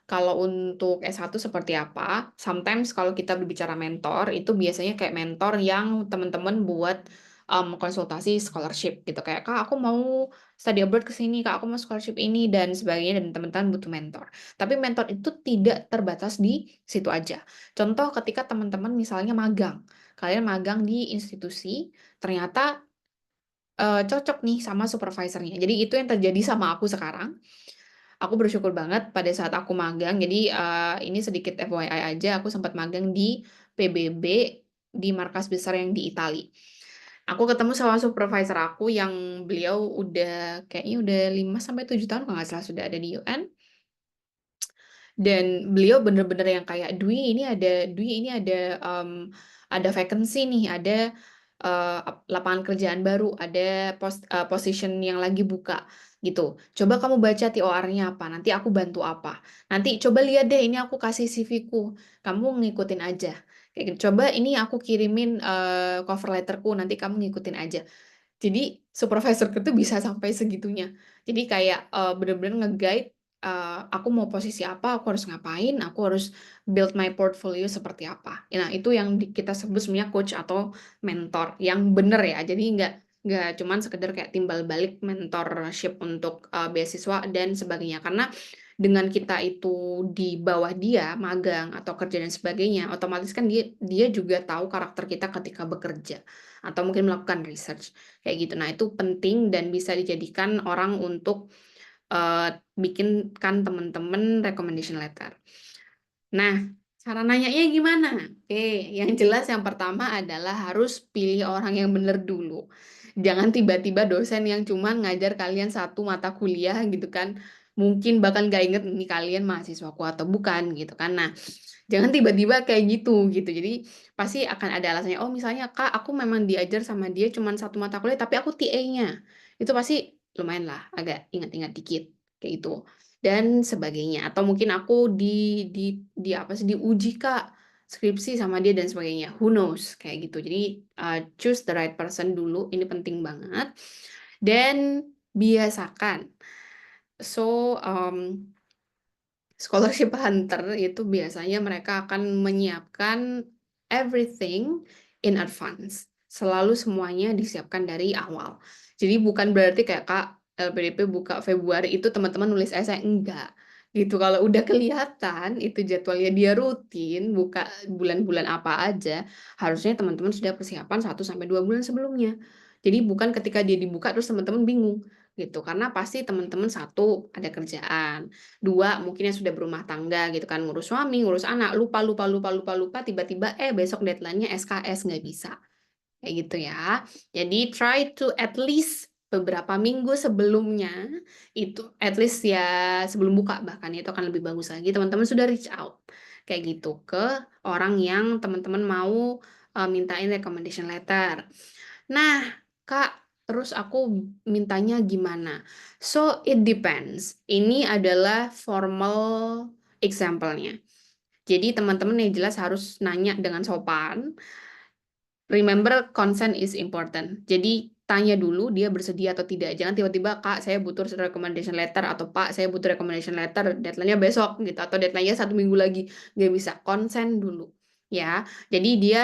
kalau untuk S1 seperti apa. Sometimes kalau kita berbicara mentor, itu biasanya kayak mentor yang teman-teman buat konsultasi scholarship gitu. Kayak, Kak, aku mau study abroad ke sini, Kak, aku mau scholarship ini, dan sebagainya, dan teman-teman butuh mentor. Tapi mentor itu tidak terbatas di situ aja. Contoh ketika teman-teman misalnya magang. Kalian magang di institusi, ternyata cocok nih sama supervisornya. Jadi itu yang terjadi sama aku sekarang. Aku bersyukur banget pada saat aku magang. Jadi ini sedikit FYI aja, aku sempat magang di PBB di markas besar yang di Itali. Aku ketemu sama supervisor aku yang beliau kayaknya udah 5 sampai 7 tahun kalau nggak salah sudah ada di UN. Dan beliau bener-bener yang kayak, Dwi ini ada vacancy nih, ada lapangan kerjaan baru, ada position yang lagi buka gitu. Coba kamu baca TOR-nya apa, nanti aku bantu apa. Nanti coba lihat deh, ini aku kasih CV-ku, kamu ngikutin aja. Kayak gitu. Coba ini aku kirimin cover letterku, nanti kamu ngikutin aja. Jadi supervisorku tuh bisa sampai segitunya. Jadi kayak bener-bener nge-guide aku mau posisi apa, aku harus ngapain, aku harus build my portfolio seperti apa. Nah, itu yang kita sebut sebenarnya coach atau mentor yang bener ya. Jadi nggak cuman sekedar kayak timbal balik mentorship untuk beasiswa dan sebagainya. Karena dengan kita itu di bawah dia magang atau kerja dan sebagainya, otomatis kan dia juga tahu karakter kita ketika bekerja atau mungkin melakukan research kayak gitu. Nah, itu penting dan bisa dijadikan orang untuk bikinkan teman-teman recommendation letter. Nah, cara nanyanya gimana? Oke, yang jelas yang pertama adalah harus pilih orang yang bener dulu. Jangan tiba-tiba dosen yang cuma ngajar kalian satu mata kuliah gitu kan. Mungkin bahkan gak inget nih kalian mahasiswaku atau bukan gitu kan. Nah, jangan tiba-tiba kayak gitu. Jadi pasti akan ada alasannya. Oh misalnya Kak, aku memang diajar sama dia cuma satu mata kuliah tapi aku TA-nya. Itu pasti lumayan lah agak ingat-ingat dikit kayak gitu dan sebagainya. Atau mungkin aku di apa sih diuji Kak skripsi sama dia dan sebagainya. Who knows kayak gitu. Jadi choose the right person dulu. Ini penting banget. Dan biasakan. So scholarship hunter itu biasanya mereka akan menyiapkan everything in advance. Selalu semuanya disiapkan dari awal. Jadi bukan berarti kayak Kak LPDP buka Februari itu teman-teman nulis esai, enggak. Gitu. Kalau udah kelihatan itu jadwalnya dia rutin, buka bulan-bulan apa aja, harusnya teman-teman sudah persiapan 1 sampai 2 bulan sebelumnya. Jadi bukan ketika dia dibuka terus teman-teman bingung gitu. Karena pasti teman-teman satu ada kerjaan, dua mungkin yang sudah berumah tangga gitu kan, ngurus suami, ngurus anak, lupa tiba-tiba besok deadline-nya SKS nggak bisa kayak gitu ya. Jadi try to at least beberapa minggu sebelumnya itu at least ya sebelum buka bahkan itu akan lebih bagus lagi teman-teman sudah reach out kayak gitu ke orang yang teman-teman mau mintain recommendation letter. Nah, Kak, terus aku mintanya gimana? So, it depends. Ini adalah formal example-nya. Jadi, teman-teman yang jelas harus nanya dengan sopan. Remember, consent is important. Jadi, tanya dulu dia bersedia atau tidak. Jangan tiba-tiba, Kak, saya butuh recommendation letter, atau Pak, saya butuh recommendation letter, deadline-nya besok, gitu. Atau deadline-nya 1 minggu lagi. Nggak bisa. Consent dulu. Ya, jadi dia,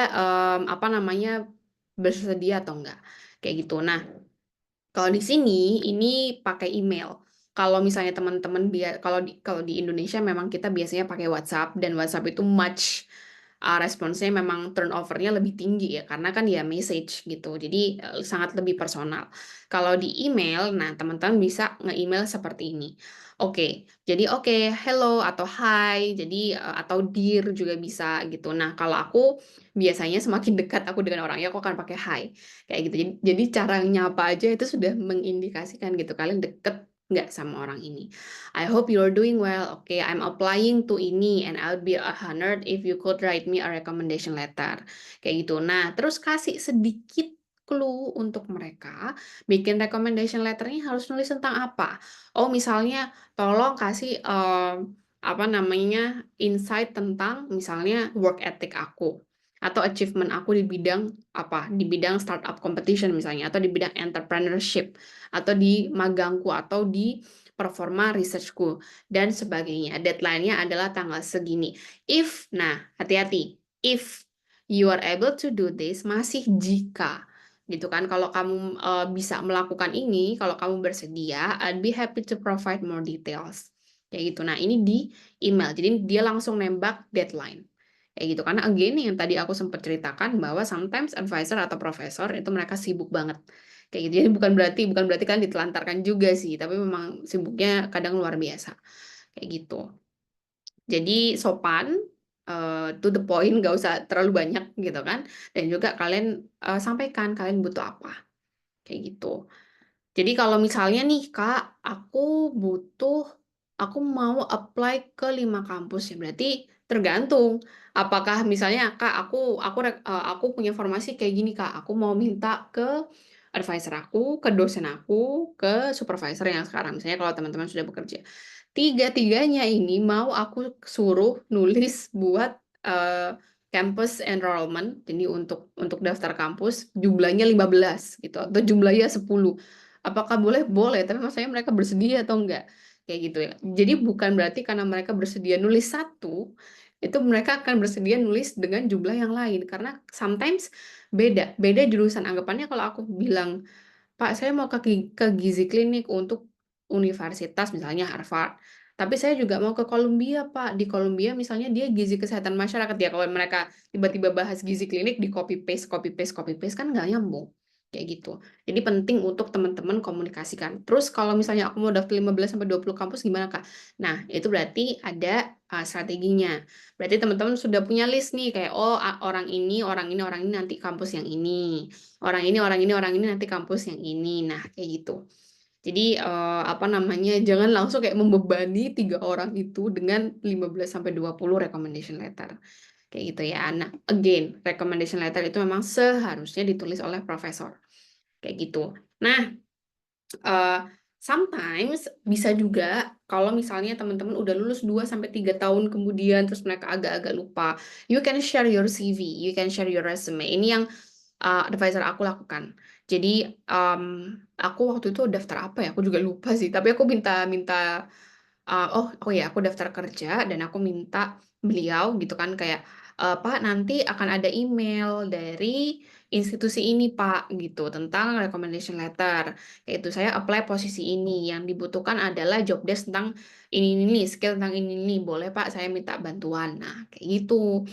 bersedia atau enggak. Kayak gitu. Nah, kalau di sini, ini pakai email. Kalau misalnya teman-teman, kalau di Indonesia memang kita biasanya pakai WhatsApp, dan WhatsApp itu responsnya memang turnover-nya lebih tinggi ya, karena kan ya message gitu, jadi sangat lebih personal. Kalau di email, nah teman-teman bisa nge-email seperti ini. Oke, jadi hello atau hi, jadi atau dear juga bisa gitu. Nah kalau aku biasanya semakin dekat aku dengan orangnya, aku akan pakai hi, kayak gitu. Jadi cara nyapa aja itu sudah mengindikasikan gitu, kalian deket nggak sama orang ini. I hope you're doing well. Okay, I'm applying to ini and I'll be honored if you could write me a recommendation letter. Kayak gitu. Nah, terus kasih sedikit clue untuk mereka bikin recommendation letternya harus nulis tentang apa. Oh, misalnya tolong kasih insight tentang misalnya work ethic aku atau achievement aku di bidang apa, di bidang startup competition misalnya, atau di bidang entrepreneurship, atau di magangku, atau di performa researchku, dan sebagainya. Deadline-nya adalah tanggal segini. Hati-hati, if you are able to do this, masih jika, gitu kan, kalau kamu bisa melakukan ini, kalau kamu bersedia, I'd be happy to provide more details. Kayak gitu. Nah, ini di email, jadi dia langsung nembak deadline. Kayak gitu, karena again yang tadi aku sempat ceritakan bahwa sometimes advisor atau profesor itu mereka sibuk banget kayak gitu. Jadi bukan berarti kalian ditelantarkan juga sih, tapi memang sibuknya kadang luar biasa kayak gitu. Jadi sopan, to the point, nggak usah terlalu banyak gitu kan, dan juga kalian sampaikan kalian butuh apa kayak gitu. Jadi kalau misalnya nih Kak, aku mau apply ke 5 kampus ya, berarti tergantung. Apakah misalnya Kak, aku punya informasi kayak gini Kak, aku mau minta ke advisor aku, ke dosen aku, ke supervisor yang sekarang, misalnya kalau teman-teman sudah bekerja. Tiga-tiganya ini mau aku suruh nulis buat campus enrollment, jadi untuk daftar kampus jumlahnya 15 gitu, atau jumlahnya 10. Apakah boleh? Boleh, tapi maksudnya mereka bersedia atau enggak? Kayak gitu ya. Jadi bukan berarti karena mereka bersedia nulis satu, itu mereka akan bersedia nulis dengan jumlah yang lain. Karena sometimes beda jurusan. Anggapannya kalau aku bilang Pak, saya mau ke gizi klinik untuk universitas misalnya Harvard. Tapi saya juga mau ke Columbia, Pak. Di Columbia misalnya dia gizi kesehatan masyarakat ya. Kalau mereka tiba-tiba bahas gizi klinik di copy paste, copy paste, copy paste kan nggak nyambung. Kayak gitu. Jadi penting untuk teman-teman komunikasikan. Terus kalau misalnya aku mau daftar 15 sampai 20 kampus gimana, Kak? Nah, itu berarti ada strateginya. Berarti teman-teman sudah punya list nih kayak oh orang ini, orang ini, orang ini nanti kampus yang ini. Orang ini, orang ini, orang ini nanti kampus yang ini. Nah, kayak gitu. Jadi apa namanya? Jangan langsung kayak membebani 3 orang itu dengan 15 sampai 20 recommendation letter. Kayak gitu ya. Nah, again, recommendation letter itu memang seharusnya ditulis oleh profesor. Kayak gitu. Nah, sometimes bisa juga kalau misalnya teman-teman udah lulus 2 sampai 3 tahun kemudian terus mereka agak-agak lupa, you can share your CV, you can share your resume. Ini yang advisor aku lakukan. Jadi aku waktu itu daftar apa ya? Aku juga lupa sih. Tapi aku minta oh ya, aku daftar kerja dan aku minta beliau gitu kan kayak Pak nanti akan ada email dari institusi ini Pak gitu tentang recommendation letter. Yaitu saya apply posisi ini yang dibutuhkan adalah job desk tentang ini skill tentang ini boleh Pak saya minta bantuan. Nah kayak gitu.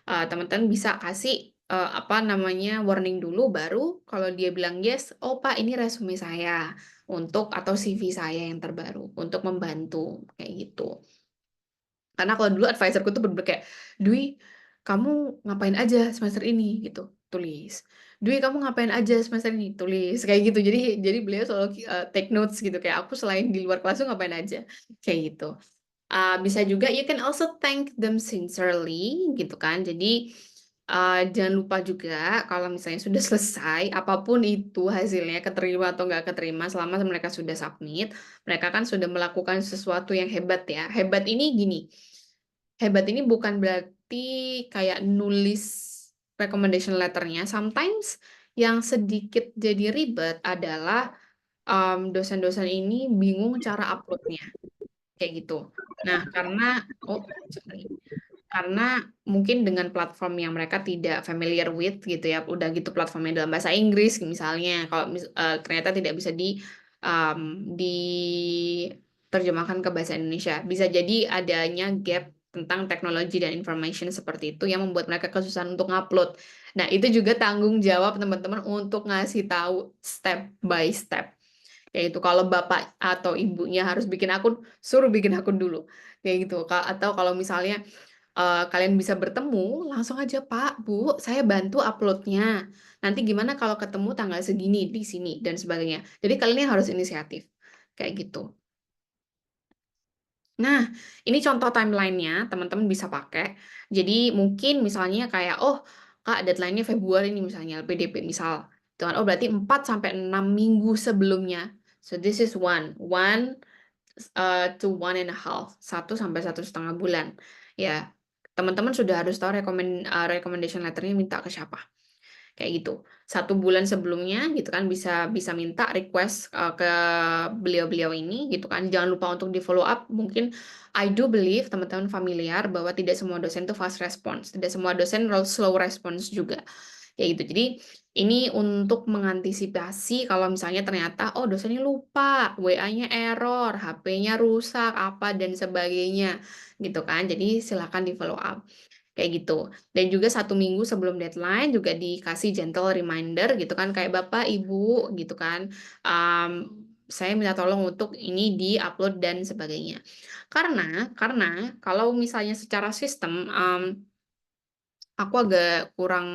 Teman-teman bisa kasih apa namanya warning dulu baru kalau dia bilang yes, oh Pak ini resume saya untuk atau CV saya yang terbaru untuk membantu kayak gitu. Karena kalau dulu advisorku tuh bener kayak, Dwi, kamu ngapain aja semester ini gitu, tulis. Dwi, kamu ngapain aja semester ini, tulis. Kayak gitu. Jadi beliau selalu take notes gitu kayak aku selain di luar kelas tuh ngapain aja, kayak gitu. Bisa juga you can also thank them sincerely gitu kan. Jadi jangan lupa juga kalau misalnya sudah selesai apapun itu hasilnya keterima atau nggak keterima selama mereka sudah submit, mereka kan sudah melakukan sesuatu yang hebat ya. Hebat ini gini, hebat ini bukan berarti kayak nulis recommendation letternya. Sometimes yang sedikit jadi ribet adalah dosen-dosen ini bingung cara uploadnya kayak gitu. Nah, karena mungkin dengan platform yang mereka tidak familiar with gitu ya, udah gitu platformnya dalam bahasa Inggris misalnya, kalau ternyata tidak bisa diterjemahkan ke bahasa Indonesia, bisa jadi adanya gap tentang teknologi dan information seperti itu yang membuat mereka kesusahan untuk ngupload. Nah, itu juga tanggung jawab teman-teman untuk ngasih tahu step by step. Yaitu kalau bapak atau ibunya harus bikin akun, suruh bikin akun dulu. Kayak gitu. Atau kalau misalnya kalian bisa bertemu, langsung aja, Pak, Bu, saya bantu uploadnya. Nanti gimana kalau ketemu tanggal segini di sini dan sebagainya. Jadi kalian harus inisiatif. Kayak gitu. Nah, ini contoh timeline-nya, teman-teman bisa pakai. Jadi mungkin misalnya kayak, oh, Kak, deadline-nya Februari nih misalnya, LPDP misal. Itu kan, oh berarti 4 sampai 6 minggu sebelumnya. So this is one to 1.5, 1 sampai 1,5 bulan. Ya, teman-teman sudah harus tahu recommendation letter-nya minta ke siapa. Kayak gitu. 1 bulan sebelumnya gitu kan bisa minta request ke beliau-beliau ini gitu kan. Jangan lupa untuk di follow up. Mungkin I do believe teman-teman familiar bahwa tidak semua dosen itu fast response. Tidak semua dosen slow response juga. Kayak gitu. Jadi ini untuk mengantisipasi kalau misalnya ternyata oh dosennya lupa, WA-nya error, HP-nya rusak, apa dan sebagainya gitu kan. Jadi silakan di follow up. Kayak gitu. Dan juga 1 minggu sebelum deadline juga dikasih gentle reminder gitu kan kayak Bapak, Ibu gitu kan. Saya minta tolong untuk ini di-upload dan sebagainya. Karena kalau misalnya secara sistem aku agak kurang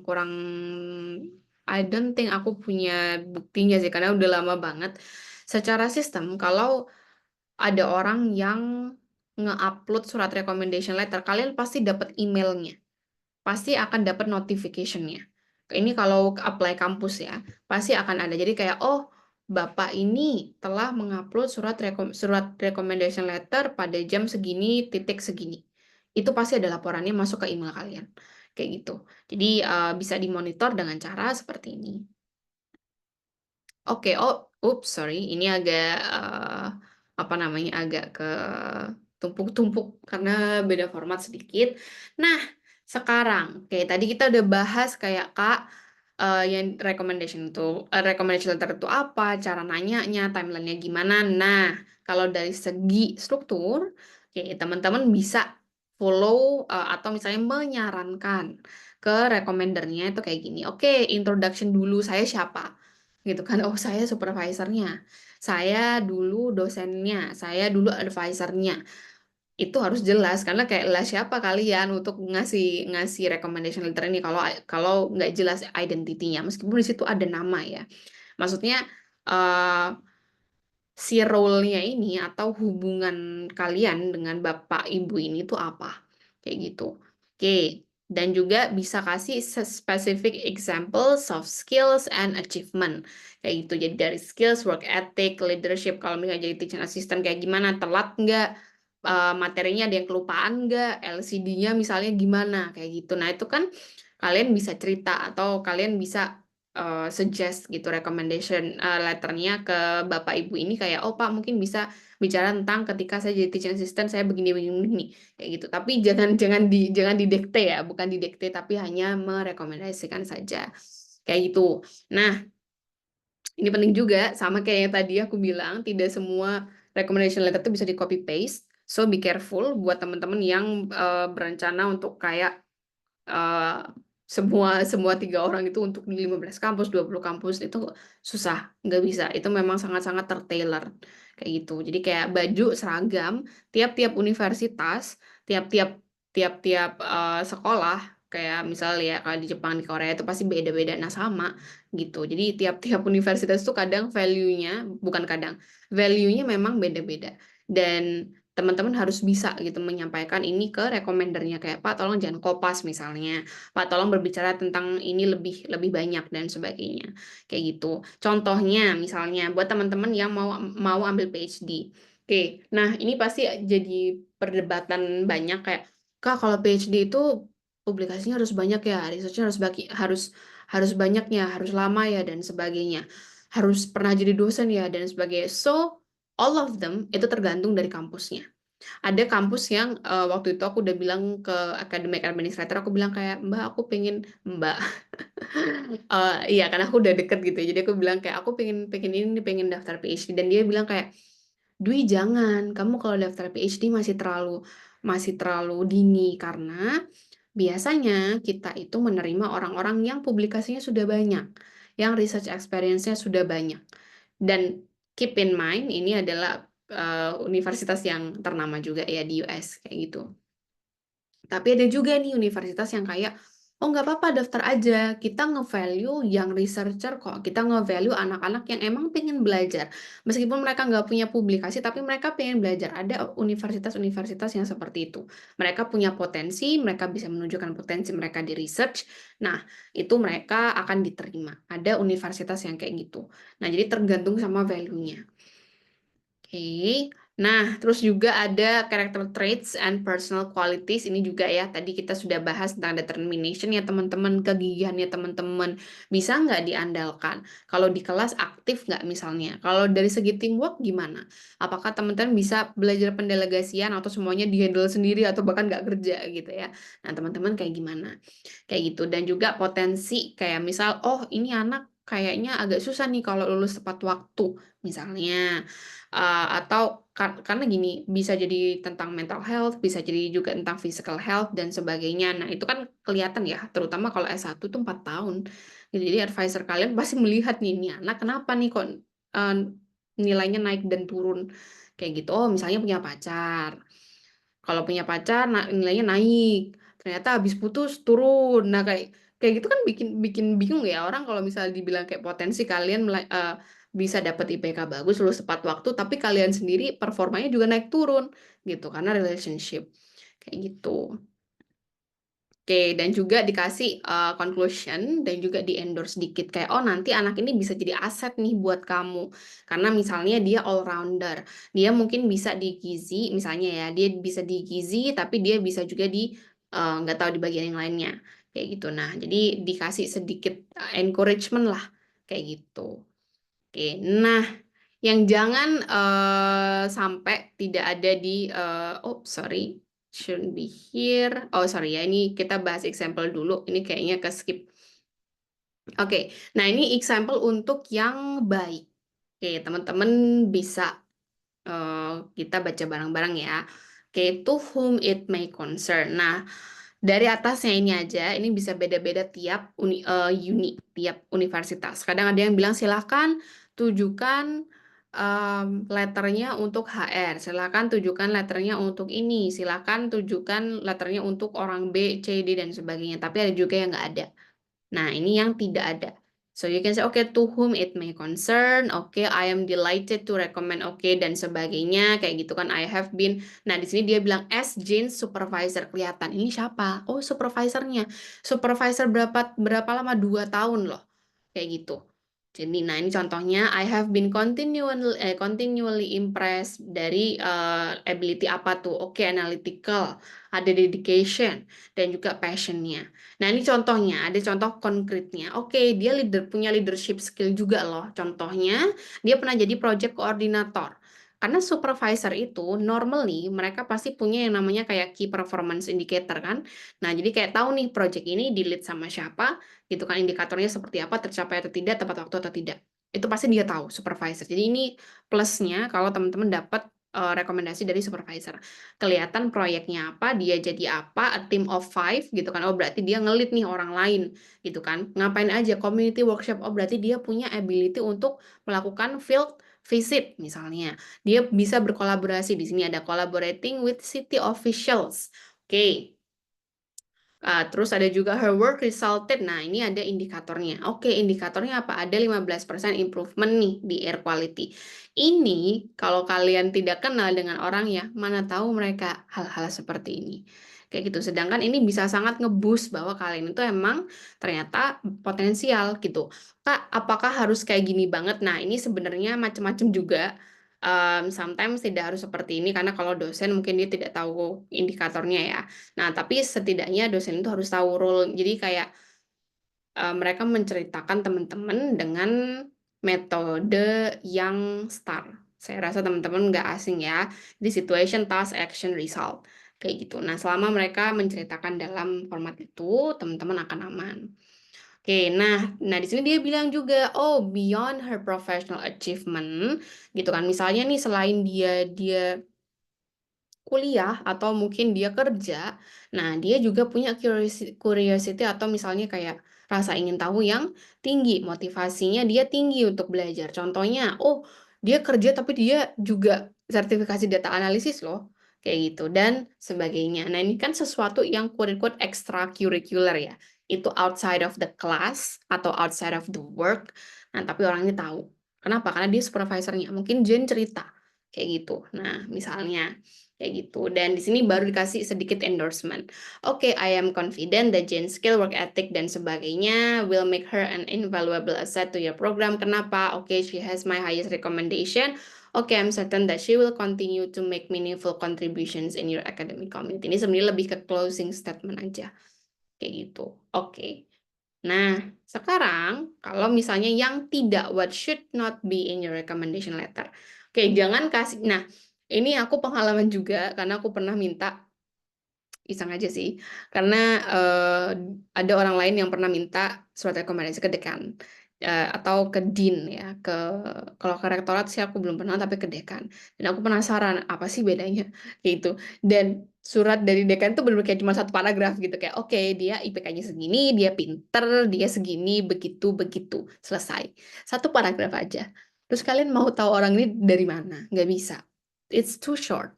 kurang I don't think aku punya buktinya sih karena udah lama banget. Secara sistem kalau ada orang yang nge-upload surat recommendation letter, kalian pasti dapat emailnya. Pasti akan dapat notification-nya. Ini kalau apply kampus ya, pasti akan ada. Jadi kayak, oh, Bapak ini telah mengupload surat recommendation letter pada jam segini, titik segini. Itu pasti ada laporannya masuk ke email kalian. Kayak gitu. Jadi bisa dimonitor dengan cara seperti ini. Oke, sorry, ini agak apa namanya agak ke tumpuk-tumpuk karena beda format sedikit. Nah, sekarang, oke tadi kita udah bahas kayak Kak, yang recommendation letter itu apa, cara nanyanya, timelinenya gimana. Nah, kalau dari segi struktur, oke, teman-teman bisa follow atau misalnya menyarankan ke recommendernya itu kayak gini. Oke, introduction dulu, saya siapa? Gitu kan. Oh, saya supervisornya. Saya dulu dosennya, saya dulu advisornya. Itu harus jelas karena kayak lah siapa kalian untuk ngasih ngasih recommendation letter ini kalau kalau nggak jelas identitinya meskipun di situ ada nama ya. Maksudnya eh, si role-nya ini atau hubungan kalian dengan bapak ibu ini tuh apa kayak gitu. Oke, dan juga bisa kasih specific example soft skills and achievement kayak gitu. Jadi dari skills, work ethic, leadership, kalau misalnya jadi teaching assistant kayak gimana, telat nggak, materinya ada yang kelupaan nggak, LCD-nya misalnya gimana kayak gitu. Nah itu kan kalian bisa cerita atau kalian bisa suggest gitu recommendation letternya ke bapak ibu ini kayak oh pak mungkin bisa bicara tentang ketika saya jadi teaching assistant saya begini begini begini kayak gitu tapi jangan didikte ya bukan didikte tapi hanya merekomendasikan saja kayak gitu. Nah ini penting juga sama kayak yang tadi aku bilang tidak semua recommendation letter itu bisa di copy paste so be careful buat teman-teman yang berencana untuk kayak eh, semua 3 orang itu untuk di 15 kampus, 20 kampus itu susah, nggak bisa. Itu memang sangat-sangat tertailor kayak gitu. Jadi kayak baju seragam, tiap-tiap universitas, tiap-tiap sekolah kayak misalnya ya kalau di Jepang di Korea itu pasti beda-beda nah sama gitu. Jadi tiap-tiap universitas itu kadang value-nya bukan kadang value-nya memang beda-beda dan teman-teman harus bisa gitu menyampaikan ini ke rekomendernya kayak Pak tolong jangan kopas misalnya Pak tolong berbicara tentang ini lebih banyak dan sebagainya kayak gitu contohnya misalnya buat teman-teman yang mau ambil PhD. Oke, nah ini pasti jadi perdebatan banyak kayak Kak kalau PhD itu publikasinya harus banyak ya researchnya harus banyaknya harus lama ya dan sebagainya harus pernah jadi dosen ya dan sebagainya so all of them itu tergantung dari kampusnya. Ada kampus yang waktu itu aku udah bilang ke academic administrator, aku bilang kayak, Mbak, aku pengen, Mbak, iya karena aku udah deket gitu, jadi aku bilang kayak, aku pengen pengen ini, pengen daftar PhD, dan dia bilang kayak, Dwi jangan, kamu kalau daftar PhD masih terlalu dini karena biasanya kita itu menerima orang-orang yang publikasinya sudah banyak, yang research experience-nya sudah banyak. Dan keep in mind ini adalah universitas yang ternama juga ya di US kayak gitu. Tapi ada juga nih universitas yang kayak, oh nggak apa-apa daftar aja. Kita nge-value yang researcher kok. Kita nge-value anak-anak yang emang pengen belajar. Meskipun mereka nggak punya publikasi, tapi mereka pengen belajar. Ada universitas-universitas yang seperti itu. Mereka punya potensi, mereka bisa menunjukkan potensi mereka di research. Nah, itu mereka akan diterima. Ada universitas yang kayak gitu. Nah, jadi tergantung sama value-nya. Oke, nah terus juga ada character traits and personal qualities. Ini juga ya, tadi kita sudah bahas tentang determination ya teman-teman, kegigihannya teman-teman. Bisa nggak diandalkan? Kalau di kelas aktif nggak misalnya? Kalau dari segi teamwork gimana? Apakah teman-teman bisa belajar pendelegasian atau semuanya di-handle sendiri atau bahkan nggak kerja gitu ya? Nah teman-teman kayak gimana? Kayak gitu. Dan juga potensi kayak misal, oh ini anak kayaknya agak susah nih kalau lulus tepat waktu misalnya. Atau karena gini bisa jadi tentang mental health, bisa jadi juga tentang physical health dan sebagainya. Nah, itu kan kelihatan ya, terutama kalau S1 tuh 4 tahun. Jadi advisor kalian pasti melihat nih, ini anak kenapa nih kok nilainya naik dan turun kayak gitu. Oh, misalnya punya pacar. Kalau punya pacar nilainya naik. Ternyata habis putus turun. Nah, kayak kayak gitu kan bikin bikin bingung ya orang kalau misalnya dibilang kayak potensi kalian bisa dapat IPK bagus lulus tepat waktu tapi kalian sendiri performanya juga naik turun gitu karena relationship kayak gitu. Oke, dan juga dikasih conclusion dan juga di endorse dikit kayak oh nanti anak ini bisa jadi aset nih buat kamu karena misalnya dia all rounder, dia mungkin bisa di gizi misalnya ya dia bisa di gizi tapi dia bisa juga di nggak tahu di bagian yang lainnya kayak gitu. Nah jadi dikasih sedikit encouragement lah kayak gitu. Oke, nah yang jangan sampai tidak ada di oh sorry shouldn't be here. Oh sorry ya ini kita bahas example dulu. Ini kayaknya ke skip. Oke, nah ini example untuk yang baik. Oke, teman-teman bisa kita baca bareng-bareng ya. Oke, to whom it may concern. Nah, dari atasnya ini aja, ini bisa beda-beda tiap tiap universitas. Kadang ada yang bilang silahkan tujukan letternya untuk HR, silahkan tujukan letternya untuk ini, silahkan tujukan letternya untuk orang B, C, D, dan sebagainya. Tapi ada juga yang nggak ada. Nah, ini yang tidak ada. So you can say, okay, to whom it may concern, okay, I am delighted to recommend, okay, dan sebagainya, kayak gitu kan, I have been. Nah, di sini dia bilang, as Jane's supervisor, kelihatan, ini siapa? Oh, supervisornya. Supervisor berapa lama? 2 tahun loh, kayak gitu. Jadi, nah ini contohnya, I have been continually impressed dari ability apa tuh? Oke, analytical, ada dedication, dan juga passionnya. Nah, ini contohnya, ada contoh konkretnya. Oke, dia punya leadership skill juga loh. Contohnya, dia pernah jadi project coordinator. Karena supervisor itu, normally mereka pasti punya yang namanya kayak key performance indicator kan. Nah, jadi kayak tahu nih project ini di-lead sama siapa, gitu kan, indikatornya seperti apa, tercapai atau tidak, tepat waktu atau tidak. Itu pasti dia tahu, supervisor. Jadi ini plusnya kalau teman-teman dapat rekomendasi dari supervisor. Kelihatan proyeknya apa, dia jadi apa, a team of 5 gitu kan. Oh, berarti dia ngelit nih orang lain gitu kan. Ngapain aja community workshop. Oh, berarti dia punya ability untuk melakukan field visit misalnya. Dia bisa berkolaborasi. Di sini ada collaborating with city officials. Oke. Terus ada juga her work resulted. Nah, ini ada indikatornya. Oke, indikatornya apa? Ada 15% improvement nih di air quality. Ini kalau kalian tidak kenal dengan orang ya, mana tahu mereka hal-hal seperti ini. Kayak gitu. Sedangkan ini bisa sangat nge-boost bahwa kalian itu emang ternyata potensial gitu. Kak, apakah harus kayak gini banget? Nah, ini sebenarnya macam-macam juga. Sometimes tidak harus seperti ini karena kalau dosen mungkin dia tidak tahu indikatornya ya. Nah, tapi setidaknya dosen itu harus tahu role. Jadi kayak mereka menceritakan teman-teman dengan metode yang STAR. Saya rasa teman-teman nggak asing ya. Di situation, task, action, result. Kayak gitu. Nah, selama mereka menceritakan dalam format itu, teman-teman akan aman. Oke, nah di sini dia bilang juga, oh beyond her professional achievement, gitu kan. Misalnya nih selain dia kuliah atau mungkin dia kerja, nah dia juga punya curiosity atau misalnya kayak rasa ingin tahu yang tinggi, motivasinya dia tinggi untuk belajar. Contohnya, oh dia kerja tapi dia juga sertifikasi data analisis loh, kayak gitu dan sebagainya. Nah ini kan sesuatu yang quote-unquote extracurricular ya, itu outside of the class atau outside of the work. Nah tapi orangnya tahu. Kenapa? Karena dia supervisornya. Mungkin Jen cerita kayak gitu. Nah misalnya. Kayak gitu. Dan di sini baru dikasih sedikit endorsement. Oke, I am confident that Jane's skill, work ethic, dan sebagainya will make her an invaluable asset to your program. Kenapa? Oke, she has my highest recommendation. Oke, I'm certain that she will continue to make meaningful contributions in your academic community. Ini sebenarnya lebih ke closing statement aja. Kayak gitu. Oke. Nah, sekarang kalau misalnya yang tidak, what should not be in your recommendation letter. Oke, jangan kasih. Nah, ini aku pengalaman juga karena aku pernah minta iseng aja sih. Karena ada orang lain yang pernah minta surat rekomendasi ke dekan atau ke dean ya. Kalau ke rektorat sih aku belum pernah tapi ke dekan. Dan aku penasaran apa sih bedanya gitu. Dan surat dari dekan tuh benar-benar kayak cuma satu paragraf gitu kayak oke, dia IPK-nya segini, dia pinter, dia segini, begitu begitu, selesai. Satu paragraf aja. Terus kalian mau tahu orang ini dari mana? Nggak bisa. It's too short.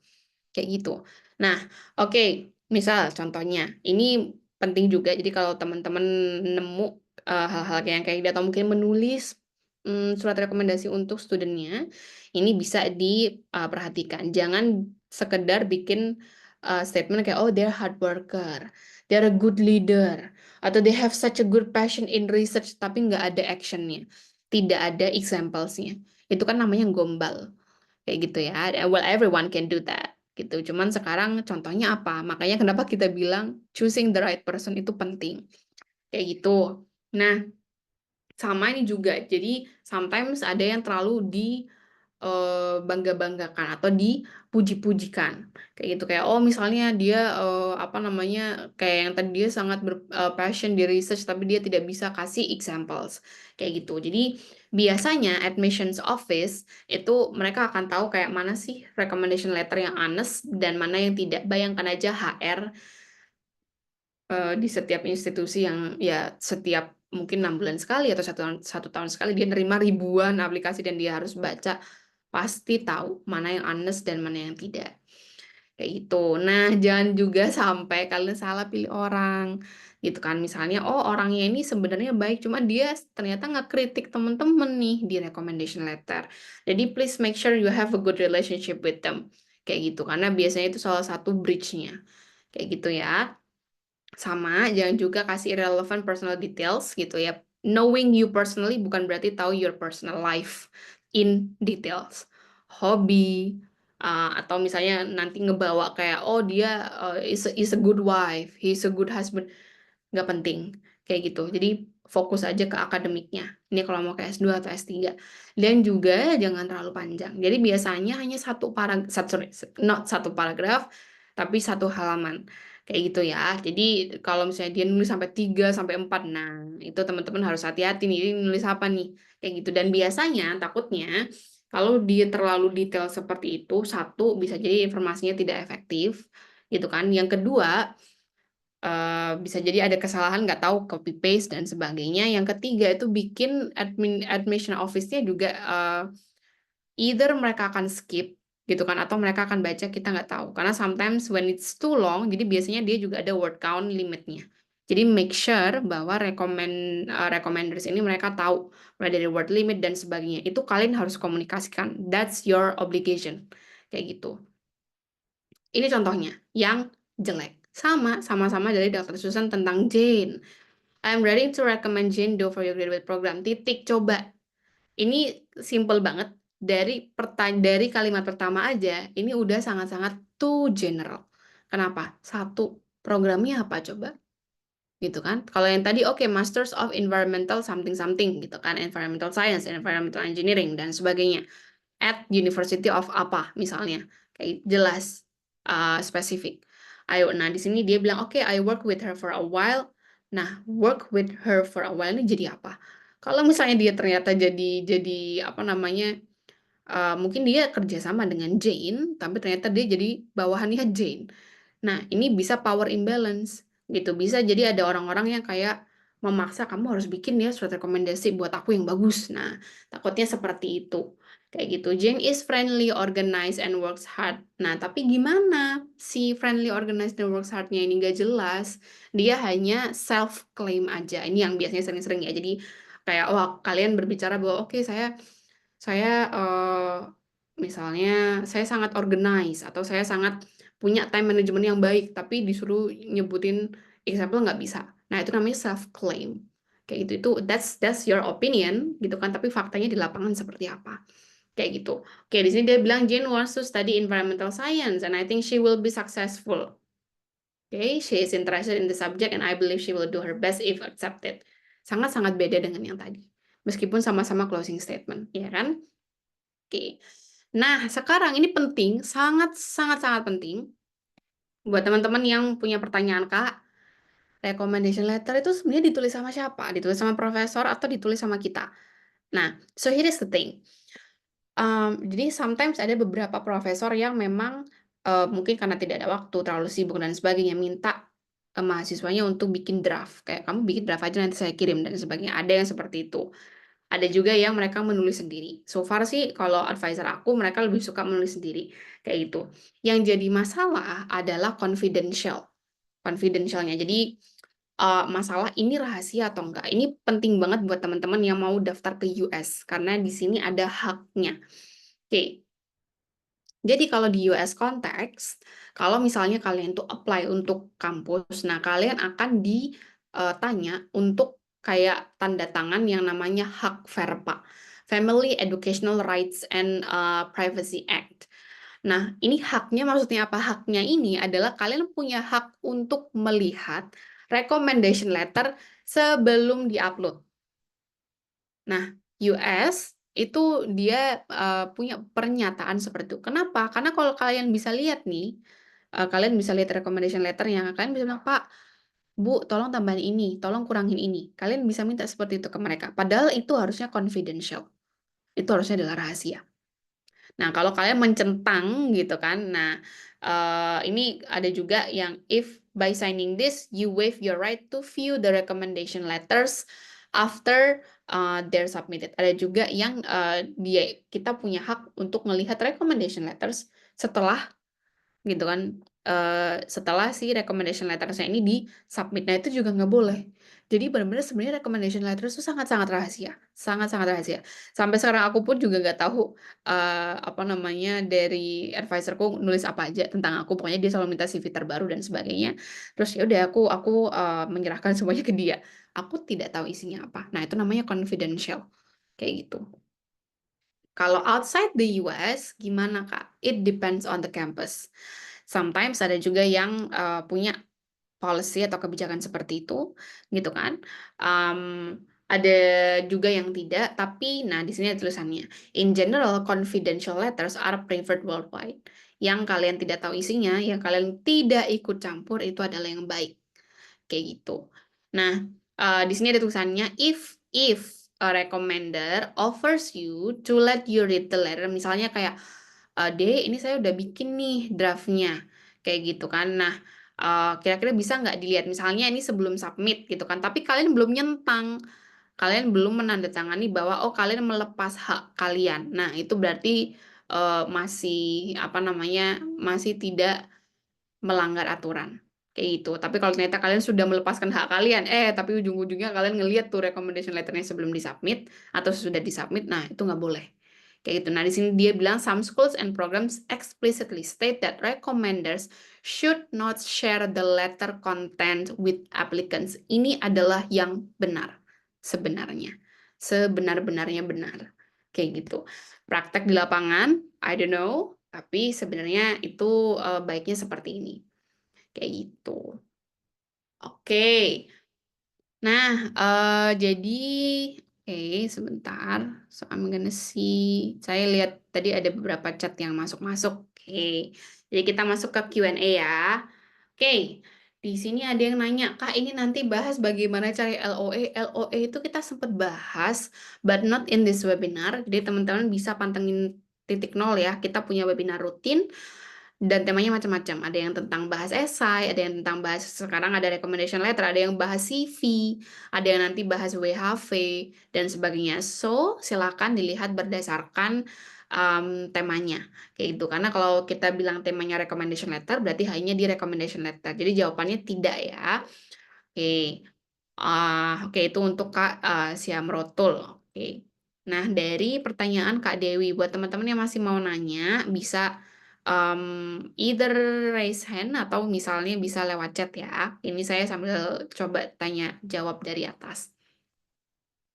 Kayak gitu. Nah, oke, misal contohnya, ini penting juga. Jadi kalau teman-teman nemu hal-hal yang kayak gitu atau mungkin menulis surat rekomendasi untuk studentnya, ini bisa diperhatikan. Jangan sekedar bikin statement kayak oh they're hard worker, they're a good leader, atau they have such a good passion in research, tapi nggak ada actionnya, tidak ada examplesnya. Itu kan namanya gombal kayak gitu ya. Well, everyone can do that gitu. Cuman sekarang contohnya apa? Makanya kenapa kita bilang choosing the right person itu penting. Kayak gitu. Nah, sama ini juga. Jadi sometimes ada yang terlalu dibangga-banggakan atau dipuji-pujikan. Kayak gitu, kayak oh misalnya dia apa namanya, kayak yang tadi dia sangat passion di research tapi dia tidak bisa kasih examples. Kayak gitu. Jadi biasanya admissions office itu mereka akan tahu kayak mana sih recommendation letter yang honest dan mana yang tidak. Bayangkan aja HR di setiap institusi yang ya setiap mungkin 6 bulan sekali atau satu tahun sekali dia nerima ribuan aplikasi dan dia harus baca, pasti tahu mana yang honest dan mana yang tidak. Kayak gitu. Nah, jangan juga sampai kalian salah pilih orang. Gitu kan. Misalnya, oh orangnya ini sebenarnya baik, cuma dia ternyata ngekritik temen-temen nih di recommendation letter. Jadi please make sure you have a good relationship with them. Kayak gitu. Karena biasanya itu salah satu breach-nya. Kayak gitu ya. Sama, jangan juga kasih irrelevant personal details gitu ya. Knowing you personally bukan berarti tahu your personal life in details. Hobi, atau misalnya nanti ngebawa kayak, oh dia is a good wife, he's a good husband. Nggak penting, kayak gitu. Jadi fokus aja ke akademiknya. Ini kalau mau ke S2 atau S3. Dan juga jangan terlalu panjang. Jadi biasanya hanya not satu paragraf, tapi satu halaman. Kayak gitu ya. Jadi kalau misalnya dia nulis sampai 3 sampai 4, nah itu teman-teman harus hati-hati nih, ini nulis apa nih. Kayak gitu. Dan biasanya takutnya kalau dia terlalu detail seperti itu, satu bisa jadi informasinya tidak efektif, gitu kan. Yang kedua, bisa jadi ada kesalahan nggak tahu copy paste dan sebagainya. Yang ketiga itu bikin admission office-nya juga either mereka akan skip gitu kan atau mereka akan baca, kita nggak tahu karena sometimes when it's too long, jadi biasanya dia juga ada word count limitnya. Jadi make sure bahwa recommenders ini mereka tahu mulai dari word limit dan sebagainya. Itu kalian harus komunikasikan. That's your obligation. Kayak gitu. Ini contohnya yang jelek. Sama-sama dari Dr. Susan tentang Jane. I'm ready to recommend Jane Doe for your graduate program. Titik, coba. Ini simple banget. Dari kalimat pertama aja, ini udah sangat-sangat too general. Kenapa? Satu, programnya apa coba? Gitu kan? Kalau yang tadi, oke, Masters of Environmental something-something, gitu kan? Environmental Science, Environmental Engineering, dan sebagainya. At University of apa, misalnya. Kayak jelas, spesifik. Ayo, nah di sini dia bilang, oke, I work with her for a while. Nah, work with her for a while ini jadi apa? Kalau misalnya dia ternyata jadi apa namanya, mungkin dia kerjasama dengan Jane, tapi ternyata dia jadi bawahannya Jane. Nah, ini bisa power imbalance, gitu. Bisa jadi ada orang-orang yang kayak memaksa kamu harus bikin ya surat rekomendasi buat aku yang bagus. Nah, takutnya seperti itu. Kayak gitu. Jane is friendly, organized, and works hard. Nah, tapi gimana si friendly, organized, and works hard-nya ini nggak jelas. Dia hanya self-claim aja. Ini yang biasanya sering-sering ya. Jadi kayak, wah kalian berbicara bahwa oke, saya misalnya saya sangat organized atau saya sangat punya time management yang baik, tapi disuruh nyebutin example nggak bisa. Nah, itu namanya self-claim. Kayak gitu, itu that's your opinion, gitu kan, tapi faktanya di lapangan seperti apa. Kayak gitu. Oke, di sini dia bilang, Jane wants to study environmental science, and I think she will be successful. Okay, she is interested in the subject, and I believe she will do her best if accepted. Sangat-sangat beda dengan yang tadi. Meskipun sama-sama closing statement, ya kan? Oke. Nah, sekarang ini penting, sangat penting buat teman-teman yang punya pertanyaan, Kak. Recommendation letter itu sebenarnya ditulis sama siapa? Ditulis sama profesor atau ditulis sama kita? Nah, so here is the thing. Jadi sometimes ada beberapa profesor yang memang mungkin karena tidak ada waktu, terlalu sibuk dan sebagainya, minta mahasiswanya untuk bikin draft. Kayak kamu bikin draft aja nanti saya kirim dan sebagainya. Ada yang seperti itu. Ada juga yang mereka menulis sendiri. So far sih kalau advisor aku mereka lebih suka menulis sendiri kayak gitu. Yang jadi masalah adalah confidentialnya. Jadi masalah ini rahasia atau enggak. Ini penting banget buat teman-teman yang mau daftar ke US karena di sini ada haknya. Oke. Jadi kalau di US konteks, kalau misalnya kalian tuh apply untuk kampus, nah kalian akan ditanya untuk kayak tanda tangan yang namanya hak FERPA, Family Educational Rights and Privacy Act. Nah, ini haknya maksudnya apa? Haknya ini adalah kalian punya hak untuk melihat recommendation letter sebelum diupload. Nah, US itu dia punya pernyataan seperti itu. Kenapa? Karena kalau kalian bisa lihat nih, kalian bisa lihat recommendation letternya, kalian bisa bilang, Pak, Bu, tolong tambahin ini, tolong kurangin ini. Kalian bisa minta seperti itu ke mereka. Padahal itu harusnya confidential. Itu harusnya adalah rahasia. Nah, kalau kalian mencentang gitu kan, nah ini ada juga yang if by signing this, you waive your right to view the recommendation letters after they're submitted. Ada juga yang kita punya hak untuk melihat recommendation letters setelah gitu kan, setelah si recommendation letters-nya ini di-submit. Nah, itu juga nggak boleh. Jadi benar-benar sebenarnya recommendation letters itu sangat-sangat rahasia, sangat-sangat rahasia. Sampai sekarang aku pun juga nggak tahu, apa namanya, dari advisorku nulis apa aja tentang aku, pokoknya dia selalu minta CV terbaru dan sebagainya. Terus ya udah aku menyerahkan semuanya ke dia. Aku tidak tahu isinya apa. Nah, itu namanya confidential, kayak gitu. Kalau outside the US, gimana Kak? It depends on the campus. Sometimes ada juga yang punya policy atau kebijakan seperti itu, gitu kan? Ada juga yang tidak, tapi nah di sini ada tulisannya. In general, confidential letters are preferred worldwide. Yang kalian tidak tahu isinya, yang kalian tidak ikut campur itu adalah yang baik, kayak gitu. Nah, di sini ada tulisannya if a recommender offers you to let you read the letter, misalnya kayak ini saya udah bikin nih draftnya, kayak gitu kan. Nah, kira-kira bisa nggak dilihat? Misalnya ini sebelum submit gitu kan, tapi kalian belum nyentang, kalian belum menandatangani bahwa oh kalian melepas hak kalian. Nah, itu berarti masih apa namanya, masih tidak melanggar aturan. Kayak gitu. Tapi kalau ternyata kalian sudah melepaskan hak kalian, tapi ujung-ujungnya kalian ngelihat tuh recommendation letternya sebelum disubmit atau sudah disubmit, nah itu nggak boleh. Kayak gitu. Nah, di sini dia bilang some schools and programs explicitly state that recommenders should not share the letter content with applicants. Ini adalah yang benar sebenarnya. Sebenar-benarnya benar. Kayak gitu. Praktek di lapangan, I don't know, tapi sebenarnya itu baiknya seperti ini. Kayak gitu. Oke. Nah, jadi sebentar. So I'm gonna see. Saya lihat tadi ada beberapa chat yang masuk-masuk. Oke. Jadi kita masuk ke Q&A ya. Oke. Di sini ada yang nanya, Kak, ini nanti bahas bagaimana cari LOE. LOE itu kita sempat bahas, but not in this webinar. Jadi teman-teman bisa pantengin titik nol ya. Kita punya webinar rutin dan temanya macam-macam. Ada yang tentang bahas esai, ada yang tentang bahas sekarang ada recommendation letter, ada yang bahas CV, ada yang nanti bahas WHV dan sebagainya. So, silakan dilihat berdasarkan temanya kayak gitu. Karena kalau kita bilang temanya recommendation letter berarti hanya di recommendation letter. Jadi jawabannya tidak ya. Oke. Oke, itu untuk Kak Siamrotul. Oke. Nah, dari pertanyaan Kak Dewi, buat teman-teman yang masih mau nanya, bisa either raise hand atau misalnya bisa lewat chat ya. Ini saya sambil coba tanya jawab dari atas.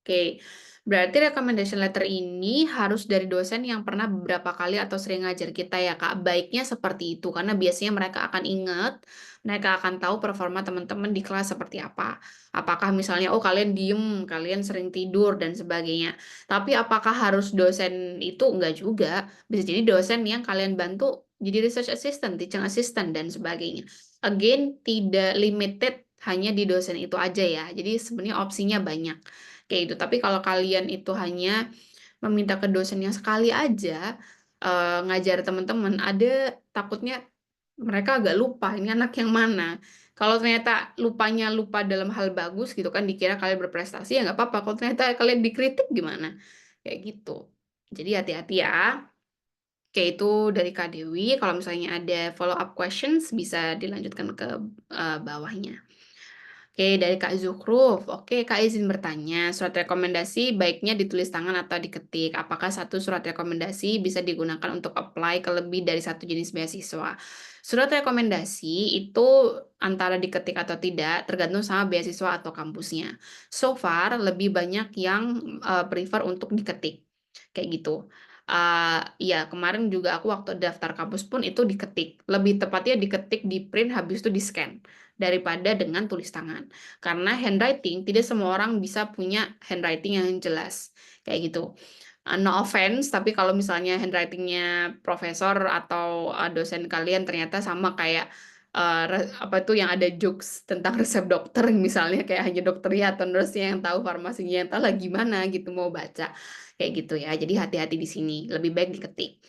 Oke, berarti recommendation letter ini harus dari dosen yang pernah beberapa kali atau sering ngajar kita ya Kak. Baiknya seperti itu, karena biasanya mereka akan ingat, mereka akan tahu performa teman-teman di kelas seperti apa. Apakah misalnya, oh kalian diem, kalian sering tidur, dan sebagainya. Tapi apakah harus dosen itu? Enggak juga. Bisa jadi dosen yang kalian bantu jadi research assistant, teaching assistant, dan sebagainya. Again, tidak limited hanya di dosen itu aja ya. Jadi sebenarnya opsinya banyak. Kayak gitu. Tapi kalau kalian itu hanya meminta ke dosen yang sekali aja ngajar teman-teman, ada takutnya mereka agak lupa ini anak yang mana. Kalau ternyata lupanya lupa dalam hal bagus gitu kan, dikira kalian berprestasi, ya nggak apa-apa. Kalau ternyata kalian dikritik gimana? Kayak gitu. Jadi hati-hati ya. Oke, itu dari Kak Dewi. Kalau misalnya ada follow up questions, bisa dilanjutkan ke bawahnya. Oke, dari Kak Zuhruf. Oke, Kak izin bertanya, surat rekomendasi baiknya ditulis tangan atau diketik? Apakah satu surat rekomendasi bisa digunakan untuk apply ke lebih dari satu jenis beasiswa? Surat rekomendasi itu antara diketik atau tidak, tergantung sama beasiswa atau kampusnya. So far, lebih banyak yang prefer untuk diketik. Kayak gitu. Ya, kemarin juga aku waktu daftar kampus pun itu diketik. Lebih tepatnya diketik, di print, habis itu di-scan daripada dengan tulis tangan. Karena handwriting, tidak semua orang bisa punya handwriting yang jelas. Kayak gitu. No offense, tapi kalau misalnya handwriting-nya profesor atau dosen kalian ternyata sama kayak apa tuh yang ada jokes tentang resep dokter misalnya kayak hanya dokternya atau nurse-nya yang tahu, farmasinya yang tahu lah gimana gitu mau baca kayak gitu ya. Jadi hati-hati di sini, lebih baik diketik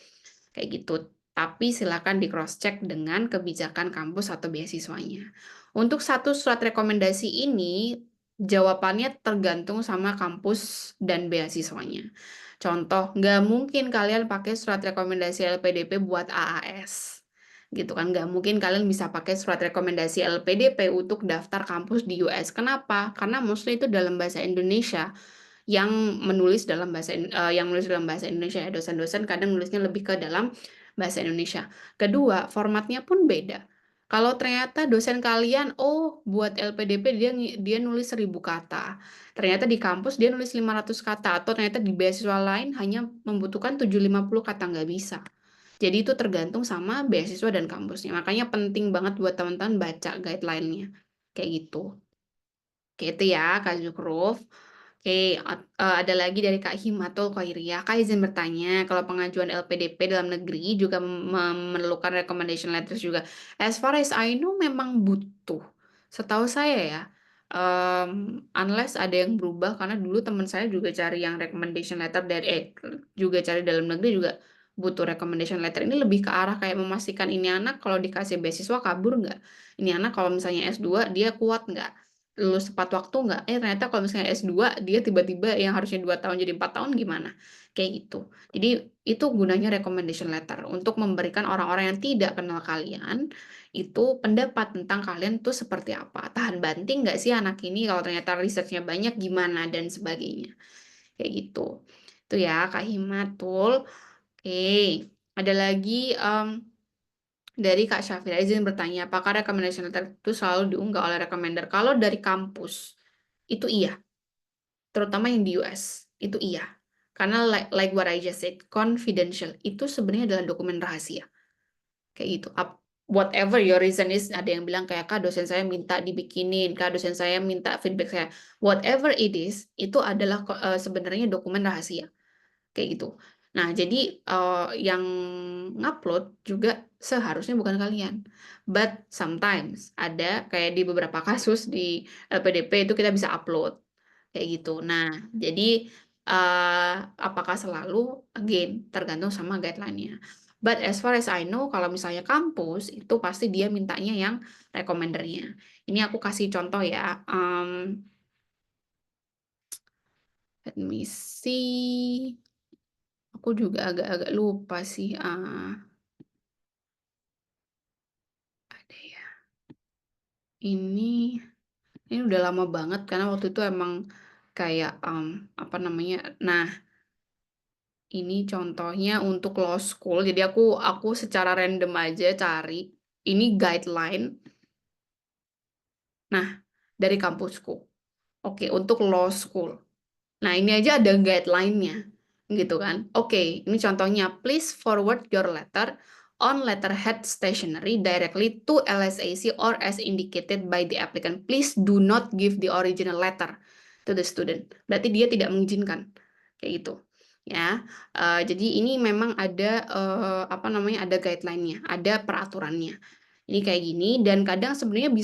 kayak gitu. Tapi silakan di cross check dengan kebijakan kampus atau beasiswanya. Untuk satu surat rekomendasi ini jawabannya tergantung sama kampus dan beasiswanya. Contoh, nggak mungkin kalian pakai surat rekomendasi LPDP buat AAS. Gitu kan, nggak mungkin kalian bisa pakai surat rekomendasi LPDP untuk daftar kampus di US. Kenapa? Karena mostly itu dalam bahasa Indonesia yang menulis dalam bahasa Indonesia ya. Dosen-dosen kadang nulisnya lebih ke dalam bahasa Indonesia. Kedua, formatnya pun beda. Kalau ternyata dosen kalian, oh buat LPDP dia nulis 1000 kata. Ternyata di kampus dia nulis 500 kata. Atau ternyata di beasiswa lain hanya membutuhkan 750 kata. Nggak bisa. Jadi itu tergantung sama beasiswa dan kampusnya. Makanya penting banget buat teman-teman baca guideline-nya. Kayak gitu. Oke, itu ya Kak Zukruf. Oke, ada lagi dari Kak Himatul Khairia. Kak izin bertanya, kalau pengajuan LPDP dalam negeri juga memerlukan recommendation letters juga. As far as I know memang butuh. Setahu saya ya, unless ada yang berubah, karena dulu teman saya juga cari yang recommendation letter juga cari dalam negeri juga butuh recommendation letter. Ini lebih ke arah kayak memastikan ini anak kalau dikasih beasiswa kabur nggak? Ini anak kalau misalnya S2 dia kuat nggak? Lulus tepat waktu nggak? Ternyata kalau misalnya S2 dia tiba-tiba yang harusnya 2 tahun jadi 4 tahun gimana? Kayak gitu. Jadi itu gunanya recommendation letter untuk memberikan orang-orang yang tidak kenal kalian itu pendapat tentang kalian tuh seperti apa. Tahan banting nggak sih anak ini kalau ternyata research-nya banyak gimana dan sebagainya. Kayak gitu. Itu ya Kak Himatul. Oke. Ada lagi dari Kak Syafira izin bertanya, apakah recommendation letter itu selalu diunggah oleh recommender? Kalau dari kampus, itu iya. Terutama yang di US, itu iya. Karena like what I just said, confidential. Itu sebenarnya adalah dokumen rahasia. Kayak gitu. Whatever your reason is, ada yang bilang kayak, Kak dosen saya minta dibikinin, Kak dosen saya minta feedback saya. Whatever it is, itu adalah sebenarnya dokumen rahasia. Kayak gitu. Nah, jadi yang ngupload juga seharusnya bukan kalian. But sometimes ada kayak di beberapa kasus di LPDP itu kita bisa upload kayak gitu. Nah, jadi apakah selalu again tergantung sama guideline-nya. But as far as I know, kalau misalnya kampus itu pasti dia mintanya yang recommendernya. Ini aku kasih contoh ya. Let me see. Aku juga agak-agak lupa sih. Ada ya. Ini udah lama banget karena waktu itu emang kayak apa namanya. Nah, ini contohnya untuk law school. Jadi aku secara random aja cari. Ini guideline. Nah, dari kampusku. Oke, untuk law school. Nah, ini aja ada guideline-nya, gitu kan. Oke, ini contohnya. Please forward your letter on letterhead stationery directly to LSAC or as indicated by the applicant. Please do not give the original letter to the student. Berarti dia tidak mengizinkan, kayak gitu. Ya, jadi ini memang ada apa namanya, ada guideline-nya, ada peraturannya. Ini kayak gini dan kadang sebenarnya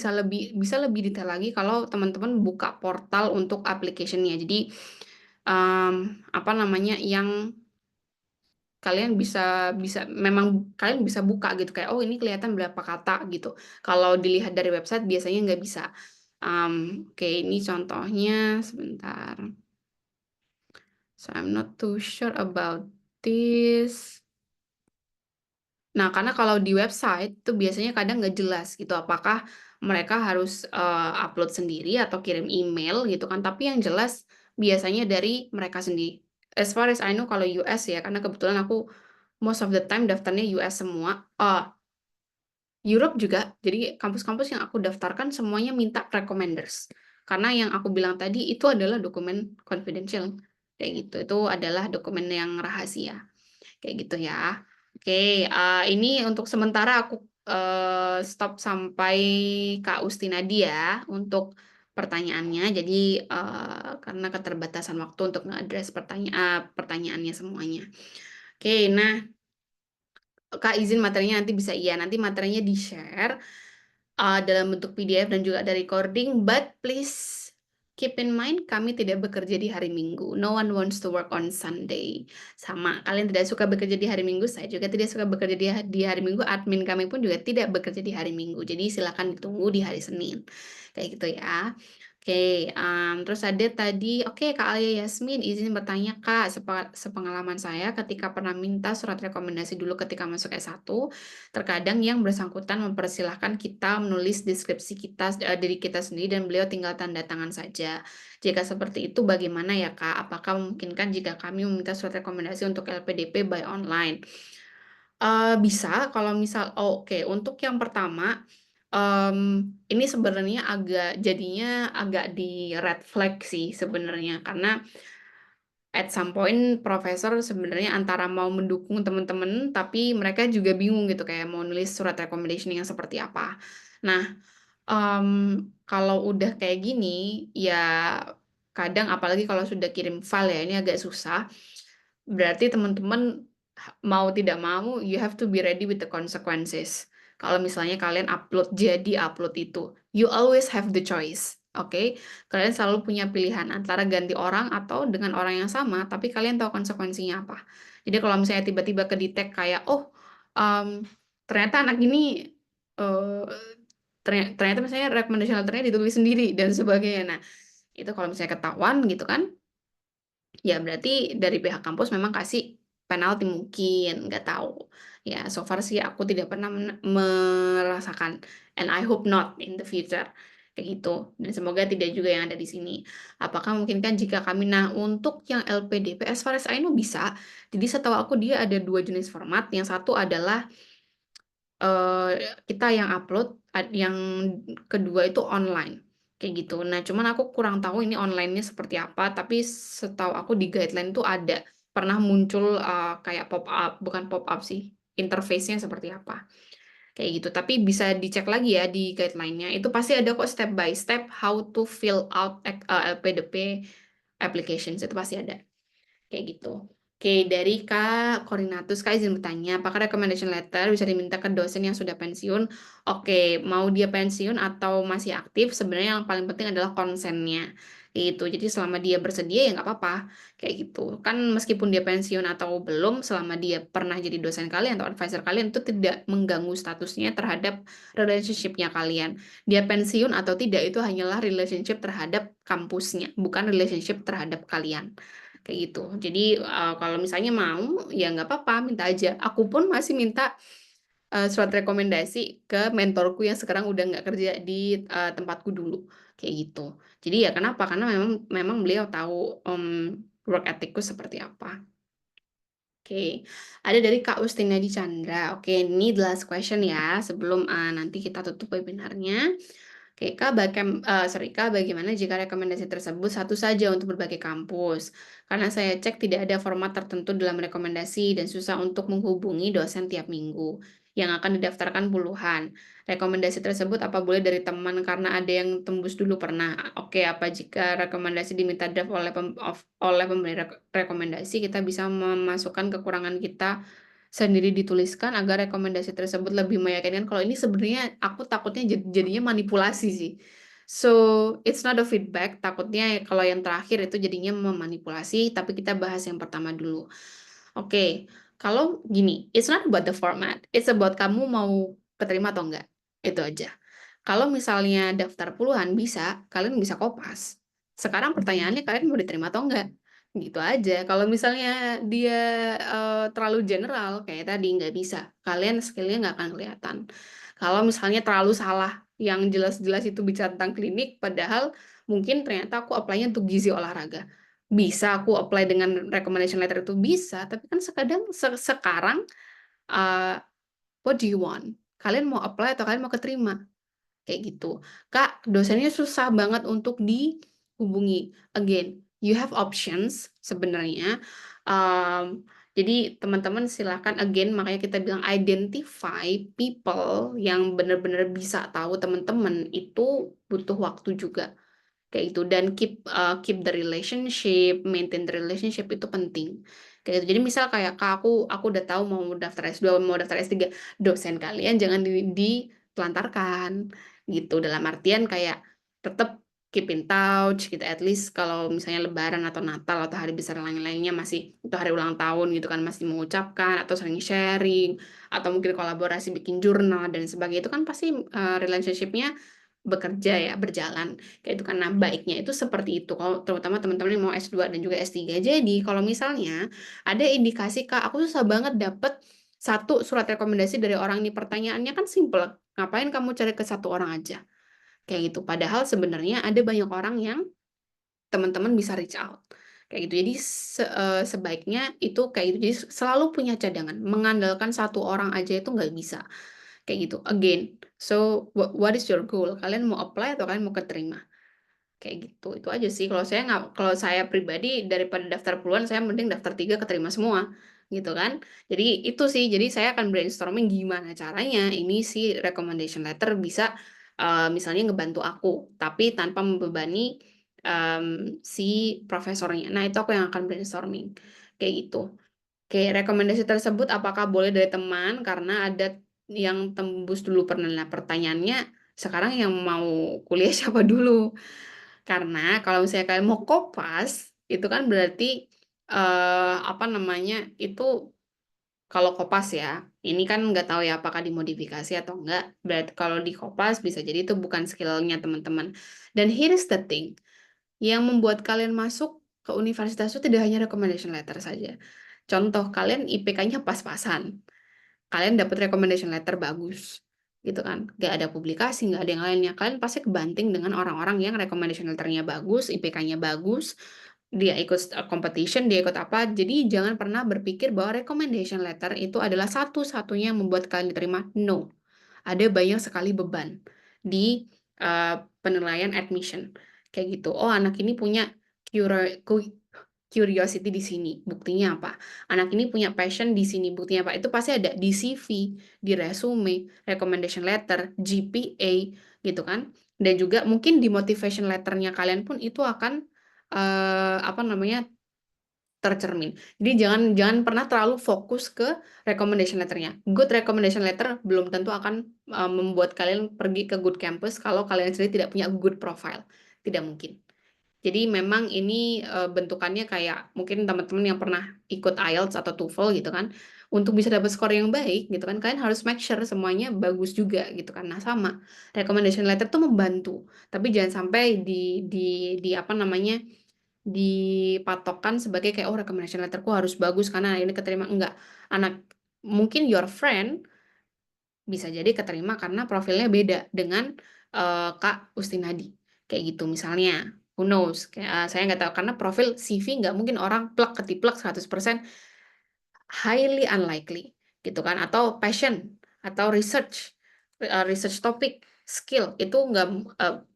bisa lebih detail lagi kalau teman-teman buka portal untuk application-nya. Jadi apa namanya yang kalian bisa memang kalian bisa buka gitu kayak oh ini kelihatan berapa kata gitu. Kalau dilihat dari website biasanya nggak bisa. Oke, ini contohnya sebentar. So I'm not too sure about this. Nah, karena kalau di website itu biasanya kadang nggak jelas gitu apakah mereka harus upload sendiri atau kirim email gitu kan. Tapi yang jelas biasanya dari mereka sendiri. As far as I know kalau US ya, karena kebetulan aku most of the time daftarnya US semua. Europe juga, jadi kampus-kampus yang aku daftarkan semuanya minta recommenders. Karena yang aku bilang tadi itu adalah dokumen confidential. Kayak gitu, itu adalah dokumen yang rahasia. Kayak gitu ya. Oke, ini untuk sementara aku stop sampai Kak Ustinadi ya untuk pertanyaannya. Jadi karena keterbatasan waktu untuk nge-address pertanyaannya semuanya. Oke, nah Kak izin materinya nanti bisa iya, nanti materinya di-share dalam bentuk PDF dan juga ada recording, but please keep in mind kami tidak bekerja di hari Minggu. No one wants to work on Sunday. Sama, kalian tidak suka bekerja di hari Minggu, saya juga tidak suka bekerja di hari Minggu, admin kami pun juga tidak bekerja di hari Minggu. Jadi silakan ditunggu di hari Senin. Kayak gitu ya. Oke, terus ada tadi, oke Kak Alia Yasmin, izin bertanya Kak, sepengalaman saya ketika pernah minta surat rekomendasi dulu ketika masuk S1, terkadang yang bersangkutan mempersilahkan kita menulis deskripsi kita, diri kita sendiri dan beliau tinggal tanda tangan saja. Jika seperti itu bagaimana ya Kak? Apakah memungkinkan jika kami meminta surat rekomendasi untuk LPDP by online? Bisa kalau misal oke, untuk yang pertama, ini sebenarnya jadinya agak di red flag sih sebenarnya, karena at some point profesor sebenarnya antara mau mendukung teman-teman, tapi mereka juga bingung gitu kayak mau nulis surat recommendation yang seperti apa. Nah, kalau udah kayak gini, ya kadang apalagi kalau sudah kirim file ya, ini agak susah. Berarti teman-teman mau tidak mau, you have to be ready with the consequences. Kalau misalnya kalian upload itu, you always have the choice. Oke, kalian selalu punya pilihan antara ganti orang atau dengan orang yang sama, tapi kalian tahu konsekuensinya apa. Jadi kalau misalnya tiba-tiba ke-detect kayak, oh, ternyata anak ini eh, ternyata misalnya recommendation letternya ditulis sendiri dan sebagainya. Nah, itu kalau misalnya ketahuan gitu kan, ya berarti dari pihak kampus memang kasih penalti mungkin, nggak tahu. Ya, so far sih aku tidak pernah merasakan, and I hope not in the future. Kayak gitu. Dan semoga tidak juga yang ada di sini. Apakah mungkin kan jika kami, nah untuk yang LPDP, as far as I know bisa. Jadi setahu aku dia ada 2 jenis format. Yang satu adalah kita yang upload, yang kedua itu online. Kayak gitu. Nah, cuman aku kurang tahu ini online-nya seperti apa, tapi setahu aku di guideline tuh ada. Pernah muncul kayak pop-up, bukan pop-up sih, interface-nya seperti apa. Kayak gitu. Tapi bisa dicek lagi ya di guideline-nya. Itu pasti ada kok step by step how to fill out LPDP applications. Itu pasti ada. Kayak gitu. Oke, dari Kak Koordinatus, Kak izin bertanya, apakah recommendation letter bisa diminta ke dosen yang sudah pensiun? Oke, mau dia pensiun atau masih aktif, sebenarnya yang paling penting adalah konsennya. Gitu. Jadi selama dia bersedia ya nggak apa-apa. Kayak gitu. Kan meskipun dia pensiun atau belum, selama dia pernah jadi dosen kalian atau advisor kalian, itu tidak mengganggu statusnya terhadap relationship-nya kalian. Dia pensiun atau tidak, itu hanyalah relationship terhadap kampusnya, bukan relationship terhadap kalian. Kayak gitu. Jadi kalau misalnya mau ya nggak apa-apa, minta aja. Aku pun masih minta surat rekomendasi ke mentorku yang sekarang udah nggak kerja di tempatku dulu, kayak gitu. Jadi ya kenapa? Karena memang beliau tahu work ethicku seperti apa. Oke, ada dari Kak Ustina di Chandra. Oke, ini the last question ya sebelum nanti kita tutup webinarnya. Oke, Kak, bagaimana jika rekomendasi tersebut satu saja untuk berbagai kampus? Karena saya cek tidak ada format tertentu dalam rekomendasi dan susah untuk menghubungi dosen tiap minggu yang akan didaftarkan puluhan. Rekomendasi tersebut apa boleh dari teman karena ada yang tembus dulu pernah. Oke, apa jika rekomendasi diminta draft oleh pemberi rekomendasi, kita bisa memasukkan kekurangan kita sendiri dituliskan agar rekomendasi tersebut lebih meyakinkan. Kalau ini sebenarnya aku takutnya jadinya manipulasi sih. So, it's not a feedback. Takutnya kalau yang terakhir itu jadinya memanipulasi, tapi kita bahas yang pertama dulu. Oke, kalau gini, it's not about the format. It's about kamu mau keterima atau enggak. Itu aja. Kalau misalnya daftar puluhan bisa, kalian bisa kopas. Sekarang pertanyaannya kalian mau diterima atau enggak? Gitu aja. Kalau misalnya dia terlalu general kayak tadi nggak bisa, kalian skillnya nggak akan kelihatan. Kalau misalnya terlalu salah, yang jelas-jelas itu bicara tentang klinik, padahal mungkin ternyata aku apply-nya untuk gizi olahraga. Bisa aku apply dengan recommendation letter itu bisa, tapi kan sekarang what do you want? Kalian mau apply atau kalian mau keterima? Kayak gitu. Kak, dosennya susah banget untuk dihubungi. Again, you have options sebenarnya. Jadi teman-teman silahkan, again, makanya kita bilang identify people yang benar-benar bisa tahu teman-teman itu butuh waktu juga. kayak gitu. Dan keep the relationship, maintain the relationship itu penting. Kayak gitu. Jadi misal kayak Kak, aku udah tahu mau daftar S2, mau daftar S3, dosen kalian jangan ditelantarkan gitu. Dalam artian kayak tetap keep in touch gitu, at least kalau misalnya Lebaran atau Natal atau hari besar lain-lainnya masih, atau hari ulang tahun gitu kan, masih mengucapkan atau sering sharing atau mungkin kolaborasi bikin jurnal dan sebagainya, itu kan pasti relationship-nya bekerja ya, berjalan kayak itu kan. Nah, baiknya itu seperti itu kalau terutama teman-teman yang mau S2 dan juga S3. Jadi kalau misalnya ada indikasi Kak, aku susah banget dapet satu surat rekomendasi dari orang ini, pertanyaannya kan simple, ngapain kamu cari ke satu orang aja kayak gitu. Padahal sebenarnya ada banyak orang yang teman-teman bisa reach out kayak gitu. Jadi sebaiknya itu kayak gitu. Jadi selalu punya cadangan. Mengandalkan satu orang aja itu nggak bisa kayak gitu. Again, so what is your goal? Kalian mau apply atau kalian mau keterima? Kayak gitu. Itu aja sih. Kalau saya nggak, kalau saya pribadi daripada daftar puluhan, saya mending daftar 3 keterima semua gitu kan. Jadi itu sih. Jadi saya akan brainstorming gimana caranya ini si recommendation letter bisa misalnya ngebantu aku, tapi tanpa membebani si profesornya. Nah, itu aku yang akan brainstorming kayak gitu. Oke, rekomendasi tersebut apakah boleh dari teman karena ada yang tembus dulu pernah. Nah, pertanyaannya sekarang yang mau kuliah siapa dulu? Karena kalau misalnya kalian mau kopas, itu kan berarti apa namanya? Itu kalau kopas ya, ini kan nggak tahu ya apakah dimodifikasi atau enggak. Berarti kalau di kopas bisa jadi itu bukan skillnya teman-teman. Dan here is the thing, yang membuat kalian masuk ke universitas itu tidak hanya recommendation letter saja. Contoh, kalian IPK-nya pas-pasan, kalian dapat recommendation letter bagus, gitu kan? Gak ada publikasi, nggak ada yang lainnya. Kalian pasti kebanting dengan orang-orang yang recommendation letternya bagus, IPK-nya bagus, dia ikut competition, dia ikut apa. Jadi jangan pernah berpikir bahwa recommendation letter itu adalah satu-satunya yang membuat kalian diterima. No. Ada banyak sekali beban di penilaian admission. Kayak gitu. Oh, anak ini punya curiosity di sini. Buktinya apa? Anak ini punya passion di sini. Buktinya apa? Itu pasti ada di CV, di resume, recommendation letter, GPA, gitu kan. Dan juga mungkin di motivation letternya kalian pun itu akan apa namanya, tercermin. Jadi jangan pernah terlalu fokus ke recommendation letternya. Good recommendation letter belum tentu akan membuat kalian pergi ke good campus kalau kalian sendiri tidak punya good profile. Tidak mungkin. Jadi memang ini bentukannya kayak mungkin teman-teman yang pernah ikut IELTS atau TOEFL gitu kan, untuk bisa dapat skor yang baik gitu kan, kalian harus make sure semuanya bagus juga gitu kan. Nah, sama recommendation letter tuh membantu, tapi jangan sampai di apa namanya, dipatokkan sebagai kayak oh recommendation letterku harus bagus karena ini keterima. Enggak. Anak mungkin your friend bisa jadi keterima karena profilnya beda dengan Kak Ustinadi kayak gitu misalnya. Who knows? Kayak, saya nggak tahu karena profil CV nggak mungkin orang plek ketiplek 100%, highly unlikely gitu kan. Atau passion atau research topic, skill itu nggak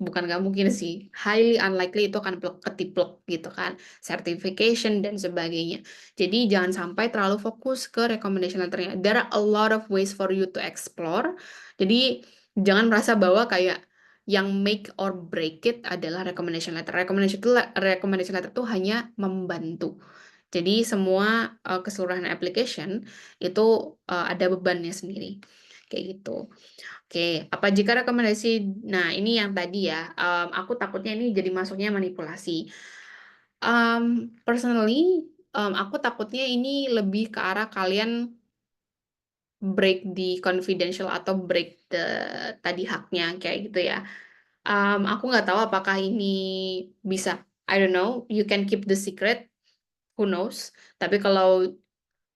bukan nggak mungkin sih, highly unlikely itu akan plek ketiplek gitu kan, certification dan sebagainya. Jadi jangan sampai terlalu fokus ke recommendation letternya. There are a lot of ways for you to explore. Jadi jangan merasa bahwa kayak yang make or break it adalah recommendation letter. Recommendation letter itu hanya membantu. Jadi semua keseluruhan application itu ada bebannya sendiri kayak gitu. Oke, apa jika rekomendasi, nah ini yang tadi ya, aku takutnya ini jadi masuknya manipulasi. Personally, aku takutnya ini lebih ke arah kalian break di confidential atau break tadi haknya kayak gitu ya. Aku nggak tahu apakah ini bisa, I don't know, you can keep the secret, who knows. Tapi kalau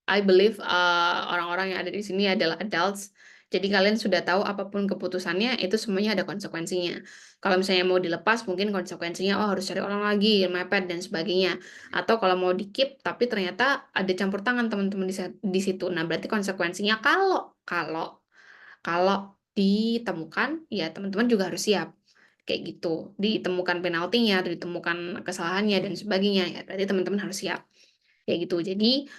I believe orang-orang yang ada di sini adalah adults. Jadi kalian sudah tahu apapun keputusannya itu semuanya ada konsekuensinya. Kalau misalnya mau dilepas mungkin konsekuensinya oh harus cari orang lagi, mepet dan sebagainya. Atau kalau mau di-keep tapi ternyata ada campur tangan teman-teman di situ. Nah, berarti konsekuensinya kalau ditemukan ya teman-teman juga harus siap. Kayak gitu. Ditemukan penaltinya, atau ditemukan kesalahannya dan sebagainya ya. Berarti teman-teman harus siap. Kayak gitu. Jadi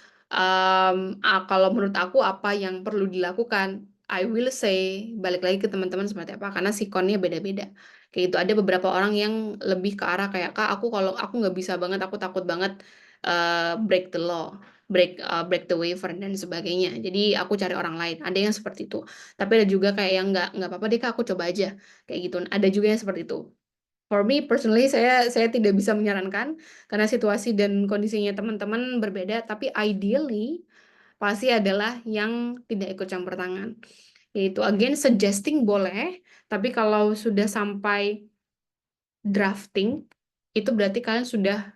kalau menurut aku apa yang perlu dilakukan, I will say balik lagi ke teman-teman seperti apa karena sikonnya beda-beda Kayak gitu. Ada beberapa orang yang lebih ke arah kayak, "Kak, kalau aku nggak bisa banget, aku takut banget break the law, break the waiver dan sebagainya. Jadi aku cari orang lain." Ada yang seperti itu. Tapi ada juga kayak yang nggak apa-apa deh Kak, aku coba aja. Kayak gitu. Ada juga yang seperti itu. For me personally, saya tidak bisa menyarankan karena situasi dan kondisinya teman-teman berbeda, tapi ideally pasti adalah yang tidak ikut campur tangan. Yaitu again suggesting boleh, tapi kalau sudah sampai drafting, itu berarti kalian sudah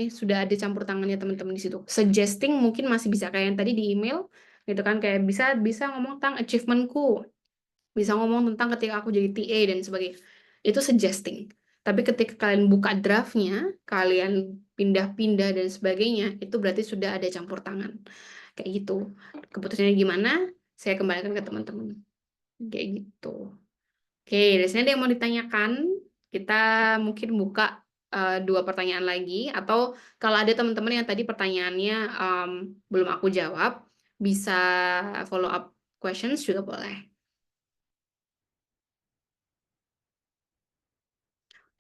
sudah ada campur tangannya teman-teman di situ. Suggesting mungkin masih bisa kayak yang tadi di email, gitu kan, kayak bisa ngomong tentang achievementku, bisa ngomong tentang ketika aku jadi TA dan sebagainya. Itu suggesting. Tapi ketika kalian buka draftnya, kalian pindah-pindah dan sebagainya, itu berarti sudah ada campur tangan. Kayak gitu. Keputusannya gimana? Saya kembalikan ke teman-teman. Kayak gitu. Oke, dari sini ada yang mau ditanyakan? Kita mungkin buka 2 pertanyaan lagi, atau kalau ada teman-teman yang tadi pertanyaannya belum aku jawab, bisa follow up questions juga boleh.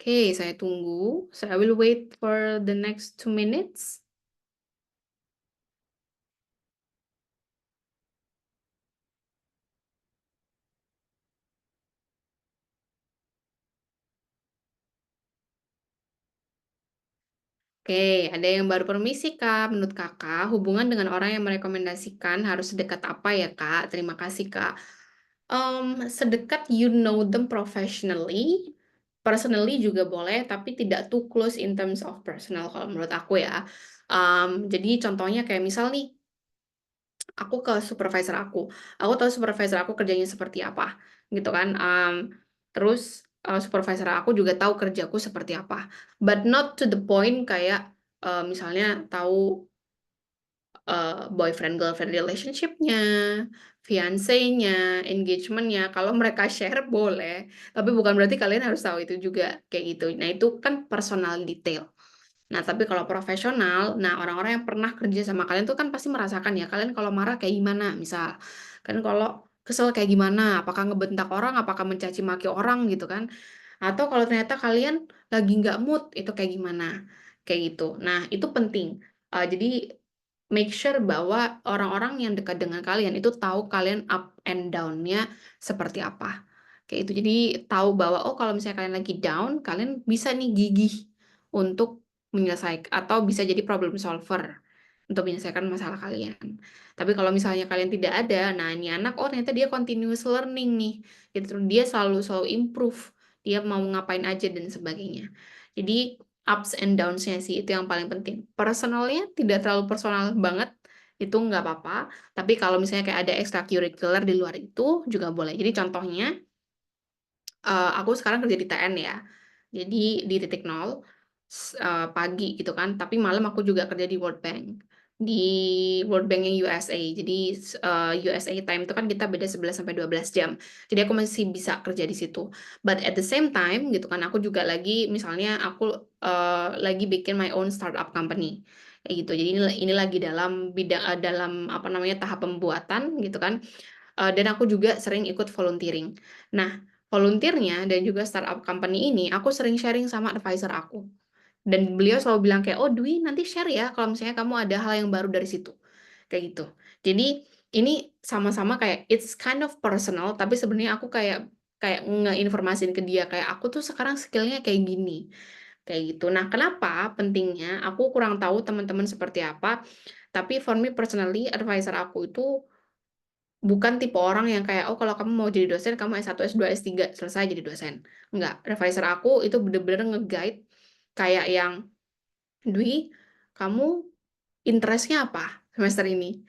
Oke, saya tunggu. So I will wait for the next 2 minutes. Oke, ada yang baru permisi, Kak. Menurut Kakak, hubungan dengan orang yang merekomendasikan harus sedekat apa ya, Kak? Terima kasih, Kak. Sedekat you know them professionally, personally juga boleh, tapi tidak too close in terms of personal kalau menurut aku ya. Jadi contohnya kayak misal nih, aku ke supervisor aku tahu supervisor aku kerjanya seperti apa, gitu kan. Terus supervisor aku juga tahu kerjaku seperti apa, but not to the point kayak misalnya tahu boyfriend girlfriend relationship-nya, fiancé-nya, engagement-nya. Kalau mereka share boleh, tapi bukan berarti kalian harus tahu itu juga kayak gitu. Nah, itu kan personal detail. Nah, tapi kalau profesional, nah orang-orang yang pernah kerja sama kalian tuh kan pasti merasakan ya, kalian kalau marah kayak gimana, misal. Kan kalau kesel kayak gimana, apakah ngebentak orang, apakah mencaci maki orang gitu kan. Atau kalau ternyata kalian lagi nggak mood, itu kayak gimana. Kayak gitu. Nah, itu penting. Jadi make sure bahwa orang-orang yang dekat dengan kalian itu tahu kalian up and down-nya seperti apa. Kayak itu. Jadi tahu bahwa oh kalau misalnya kalian lagi down, kalian bisa nih gigih untuk menyelesaikan atau bisa jadi problem solver untuk menyelesaikan masalah kalian. Tapi kalau misalnya kalian tidak ada, nah ini anak oh ternyata dia continuous learning nih. Gitu. Dia selalu improve. Dia mau ngapain aja dan sebagainya. Jadi ups and downs-nya sih itu yang paling penting. Personalnya tidak terlalu personal banget, itu nggak apa-apa. Tapi kalau misalnya kayak ada extracurricular di luar itu juga boleh. Jadi contohnya, aku sekarang kerja di TN ya. Jadi di titik nol pagi gitu kan. Tapi malam aku juga kerja di World Bank. Di World Bank yang USA. Jadi USA time itu kan kita beda 11 sampai 12 jam. Jadi aku masih bisa kerja di situ. But at the same time gitu kan aku juga lagi misalnya aku lagi bikin my own startup company. Kayak gitu. Jadi ini lagi dalam bidang dalam apa namanya tahap pembuatan gitu kan. Dan aku juga sering ikut volunteering. Nah, volunteer-nya dan juga startup company ini aku sering sharing sama advisor aku. Dan beliau selalu bilang kayak, "Oh Dwi, nanti share ya kalau misalnya kamu ada hal yang baru dari situ." Kayak gitu. Jadi ini sama-sama kayak it's kind of personal, tapi sebenarnya aku kayak kayak ngeinformasin ke dia kayak aku tuh sekarang skill-nya kayak gini. Kayak gitu. Nah, kenapa pentingnya? Aku kurang tahu teman-teman seperti apa, tapi for me personally advisor aku itu bukan tipe orang yang kayak, "Oh, kalau kamu mau jadi dosen, kamu S1, S2, S3, selesai jadi dosen." Enggak, advisor aku itu bener-bener nge-guide kayak yang, "Dwi, kamu interest-nya apa semester ini?"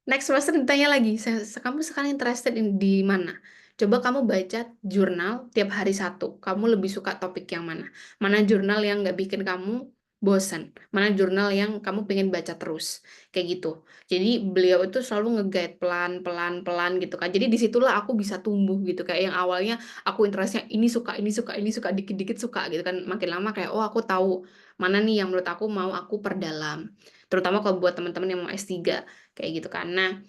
Next semester ditanya lagi, Kamu sekarang interested di mana? Coba kamu baca jurnal tiap hari satu. Kamu lebih suka topik yang mana? Mana jurnal yang nggak bikin kamu bosan? Mana jurnal yang kamu pengen baca terus? Kayak gitu. Jadi beliau itu selalu nge-guide pelan-pelan gitu kan. Jadi disitulah aku bisa tumbuh gitu. Kayak yang awalnya aku interestnya ini suka, ini suka, ini suka, dikit-dikit suka gitu kan. Makin lama kayak, oh aku tahu mana nih yang menurut aku mau aku perdalam. Terutama kalau buat teman-teman yang mau S3 kayak gitu kan. Nah,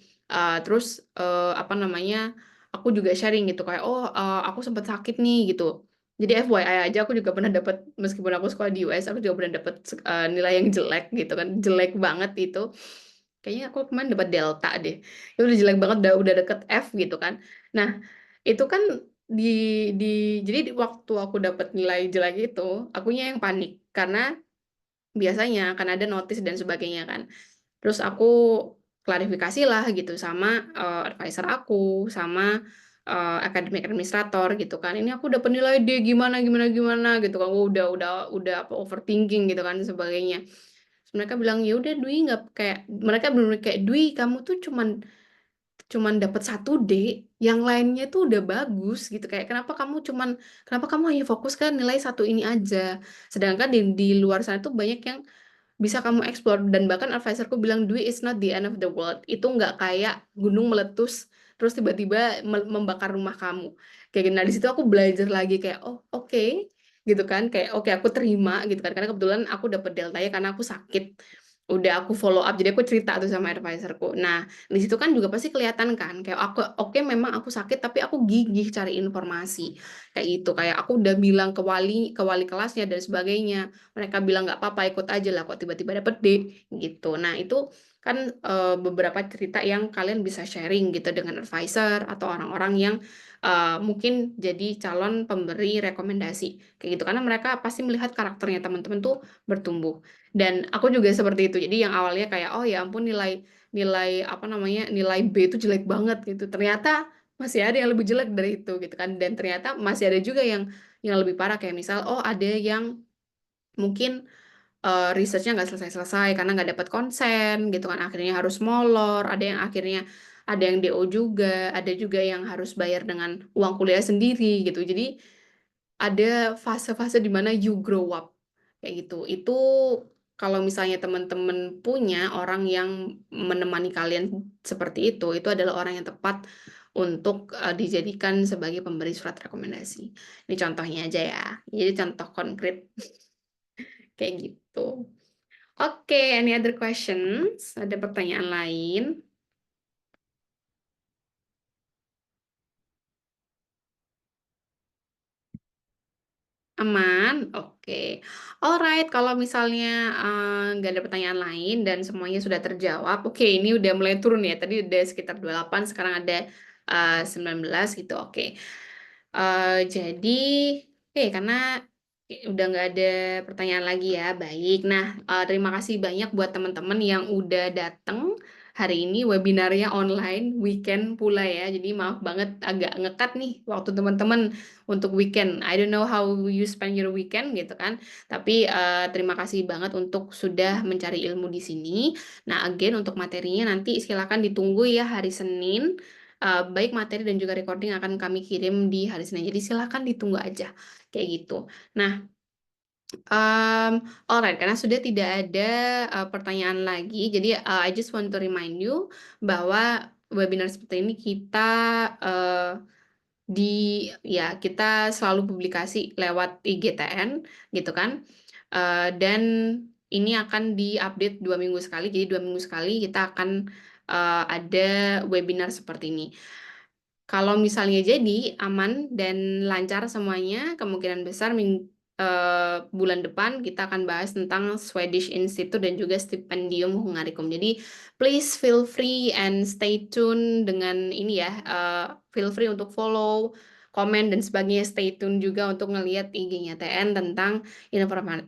terus apa namanya aku juga sharing gitu kayak aku sempat sakit nih gitu. Jadi FYI aja aku juga pernah dapat, meskipun aku sekolah di US, aku juga pernah dapat nilai yang jelek gitu kan, jelek banget itu. Kayaknya aku kemarin dapat delta deh. Itu udah jelek banget, udah deket F gitu kan. Nah, itu kan jadi waktu aku dapat nilai jelek itu, akunya yang panik karena biasanya akan ada notice dan sebagainya kan. Terus aku klarifikasi lah gitu sama advisor aku, sama academic administrator gitu kan. Ini aku dapat nilai D gimana gimana gimana gitu kan. Udah apa overthinking gitu kan sebagainya. Terus mereka bilang ya udah Dwi nggak kayak, mereka benar kayak Dwi kamu tuh cuman dapat 1 D, yang lainnya tuh udah bagus gitu, kayak kenapa kamu hanya fokus ke nilai 1 ini aja, sedangkan di luar sana tuh banyak yang bisa kamu explore. Dan bahkan advisorku bilang Dwi it's not the end of the world, itu nggak kayak gunung meletus terus tiba-tiba membakar rumah kamu kayak gitu. Nah di situ aku belajar lagi kayak oh oke, gitu kan, kayak oke aku terima gitu kan, karena kebetulan aku dapat delta ya karena aku sakit. Udah aku follow up, jadi aku cerita tuh sama advisorku. Nah di situ kan juga pasti kelihatan kan kayak aku oke memang aku sakit tapi aku gigih cari informasi kayak gitu, kayak aku udah bilang ke wali kelasnya dan sebagainya. Mereka bilang nggak apa-apa ikut aja lah, kok tiba-tiba dapet D gitu. Nah itu kan beberapa cerita yang kalian bisa sharing gitu dengan advisor atau orang-orang yang mungkin jadi calon pemberi rekomendasi kayak gitu, karena mereka pasti melihat karakternya teman-teman tuh bertumbuh. Dan aku juga seperti itu, jadi yang awalnya kayak oh ya ampun nilai nilai apa namanya nilai B itu jelek banget gitu, ternyata masih ada yang lebih jelek dari itu gitu kan. Dan ternyata masih ada juga yang lebih parah, kayak misal oh ada yang mungkin researchnya nggak selesai-selesai karena nggak dapat konsen gitu kan, akhirnya harus molor. Ada yang akhirnya ada yang DO juga, ada juga yang harus bayar dengan uang kuliah sendiri gitu. Jadi ada fase-fase di mana you grow up kayak gitu. Itu kalau misalnya teman-teman punya orang yang menemani kalian seperti itu adalah orang yang tepat untuk dijadikan sebagai pemberi surat rekomendasi. Ini contohnya aja ya. Jadi contoh konkret kayak gitu. Oke, any other questions? Ada pertanyaan lain? Aman? Oke. Alright, kalau misalnya nggak ada pertanyaan lain dan semuanya sudah terjawab, oke ini udah mulai turun ya. Tadi udah sekitar 28, sekarang ada 19 gitu. Oke. Jadi, karena udah nggak ada pertanyaan lagi ya. Baik. Nah, terima kasih banyak buat teman-teman yang udah datang hari ini. Webinarnya online, weekend pula ya. Jadi maaf banget agak ngekat nih waktu teman-teman untuk weekend. I don't know how you spend your weekend gitu kan. Tapi terima kasih banget untuk sudah mencari ilmu di sini. Nah, again untuk materinya nanti silakan ditunggu ya hari Senin. Baik materi dan juga recording akan kami kirim di hari Senin. Jadi silakan ditunggu aja kayak gitu. Nah, alright, karena sudah tidak ada pertanyaan lagi, jadi I just want to remind you bahwa webinar seperti ini kita selalu publikasi lewat IGTN gitu kan. Dan ini akan diupdate 2 minggu sekali, jadi 2 minggu sekali kita akan ada webinar seperti ini. Kalau misalnya jadi aman dan lancar semuanya, kemungkinan besar bulan depan kita akan bahas tentang Swedish Institute dan juga Stipendium Hungarikum. Jadi please feel free and stay tune dengan ini ya. Feel free untuk follow, komen dan sebagainya. Stay tune juga untuk ngelihat IG-nya TN tentang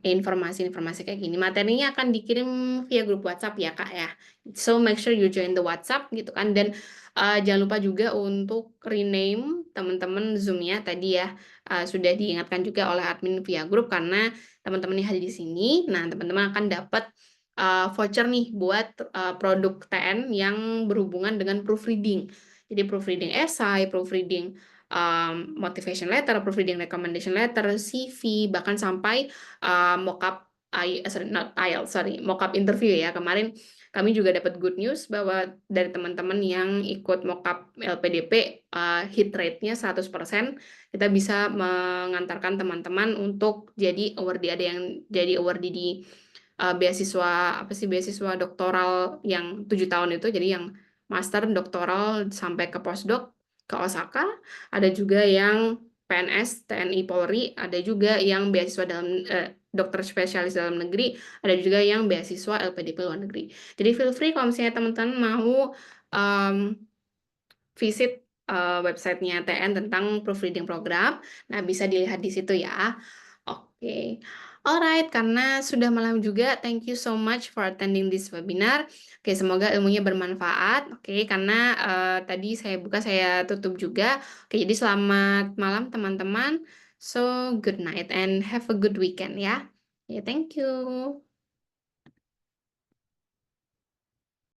informasi-informasi kayak gini. Materinya akan dikirim via grup WhatsApp ya Kak ya. So make sure you join the WhatsApp gitu kan. Dan jangan lupa juga untuk rename teman-teman Zoom-nya tadi ya. Sudah diingatkan juga oleh admin via grup karena teman-teman yang hadir di sini. Nah, teman-teman akan dapat voucher nih buat produk TN yang berhubungan dengan proofreading. Jadi proofreading esai, proofreading motivation letter, proofreading recommendation letter, CV, bahkan sampai mock-up mock-up interview ya. Kemarin kami juga dapat good news bahwa dari teman-teman yang ikut mock-up LPDP hit rate-nya 100%, kita bisa mengantarkan teman-teman untuk jadi awardee. Ada yang jadi awardee di beasiswa doktoral yang 7 tahun itu, jadi yang master, doktoral sampai ke postdoc ke Osaka, ada juga yang PNS, TNI, Polri, ada juga yang beasiswa dokter spesialis dalam negeri, ada juga yang beasiswa LPDP luar negeri. Jadi feel free kalau misalnya teman-teman mau visit websitenya TN tentang proofreading program. Nah, bisa dilihat di situ ya. Oke. Alright, karena sudah malam juga, thank you so much for attending this webinar. Oke, semoga ilmunya bermanfaat. Oke, karena tadi saya buka, saya tutup juga. Oke, jadi selamat malam teman-teman. So, good night and have a good weekend ya. Ya, thank you.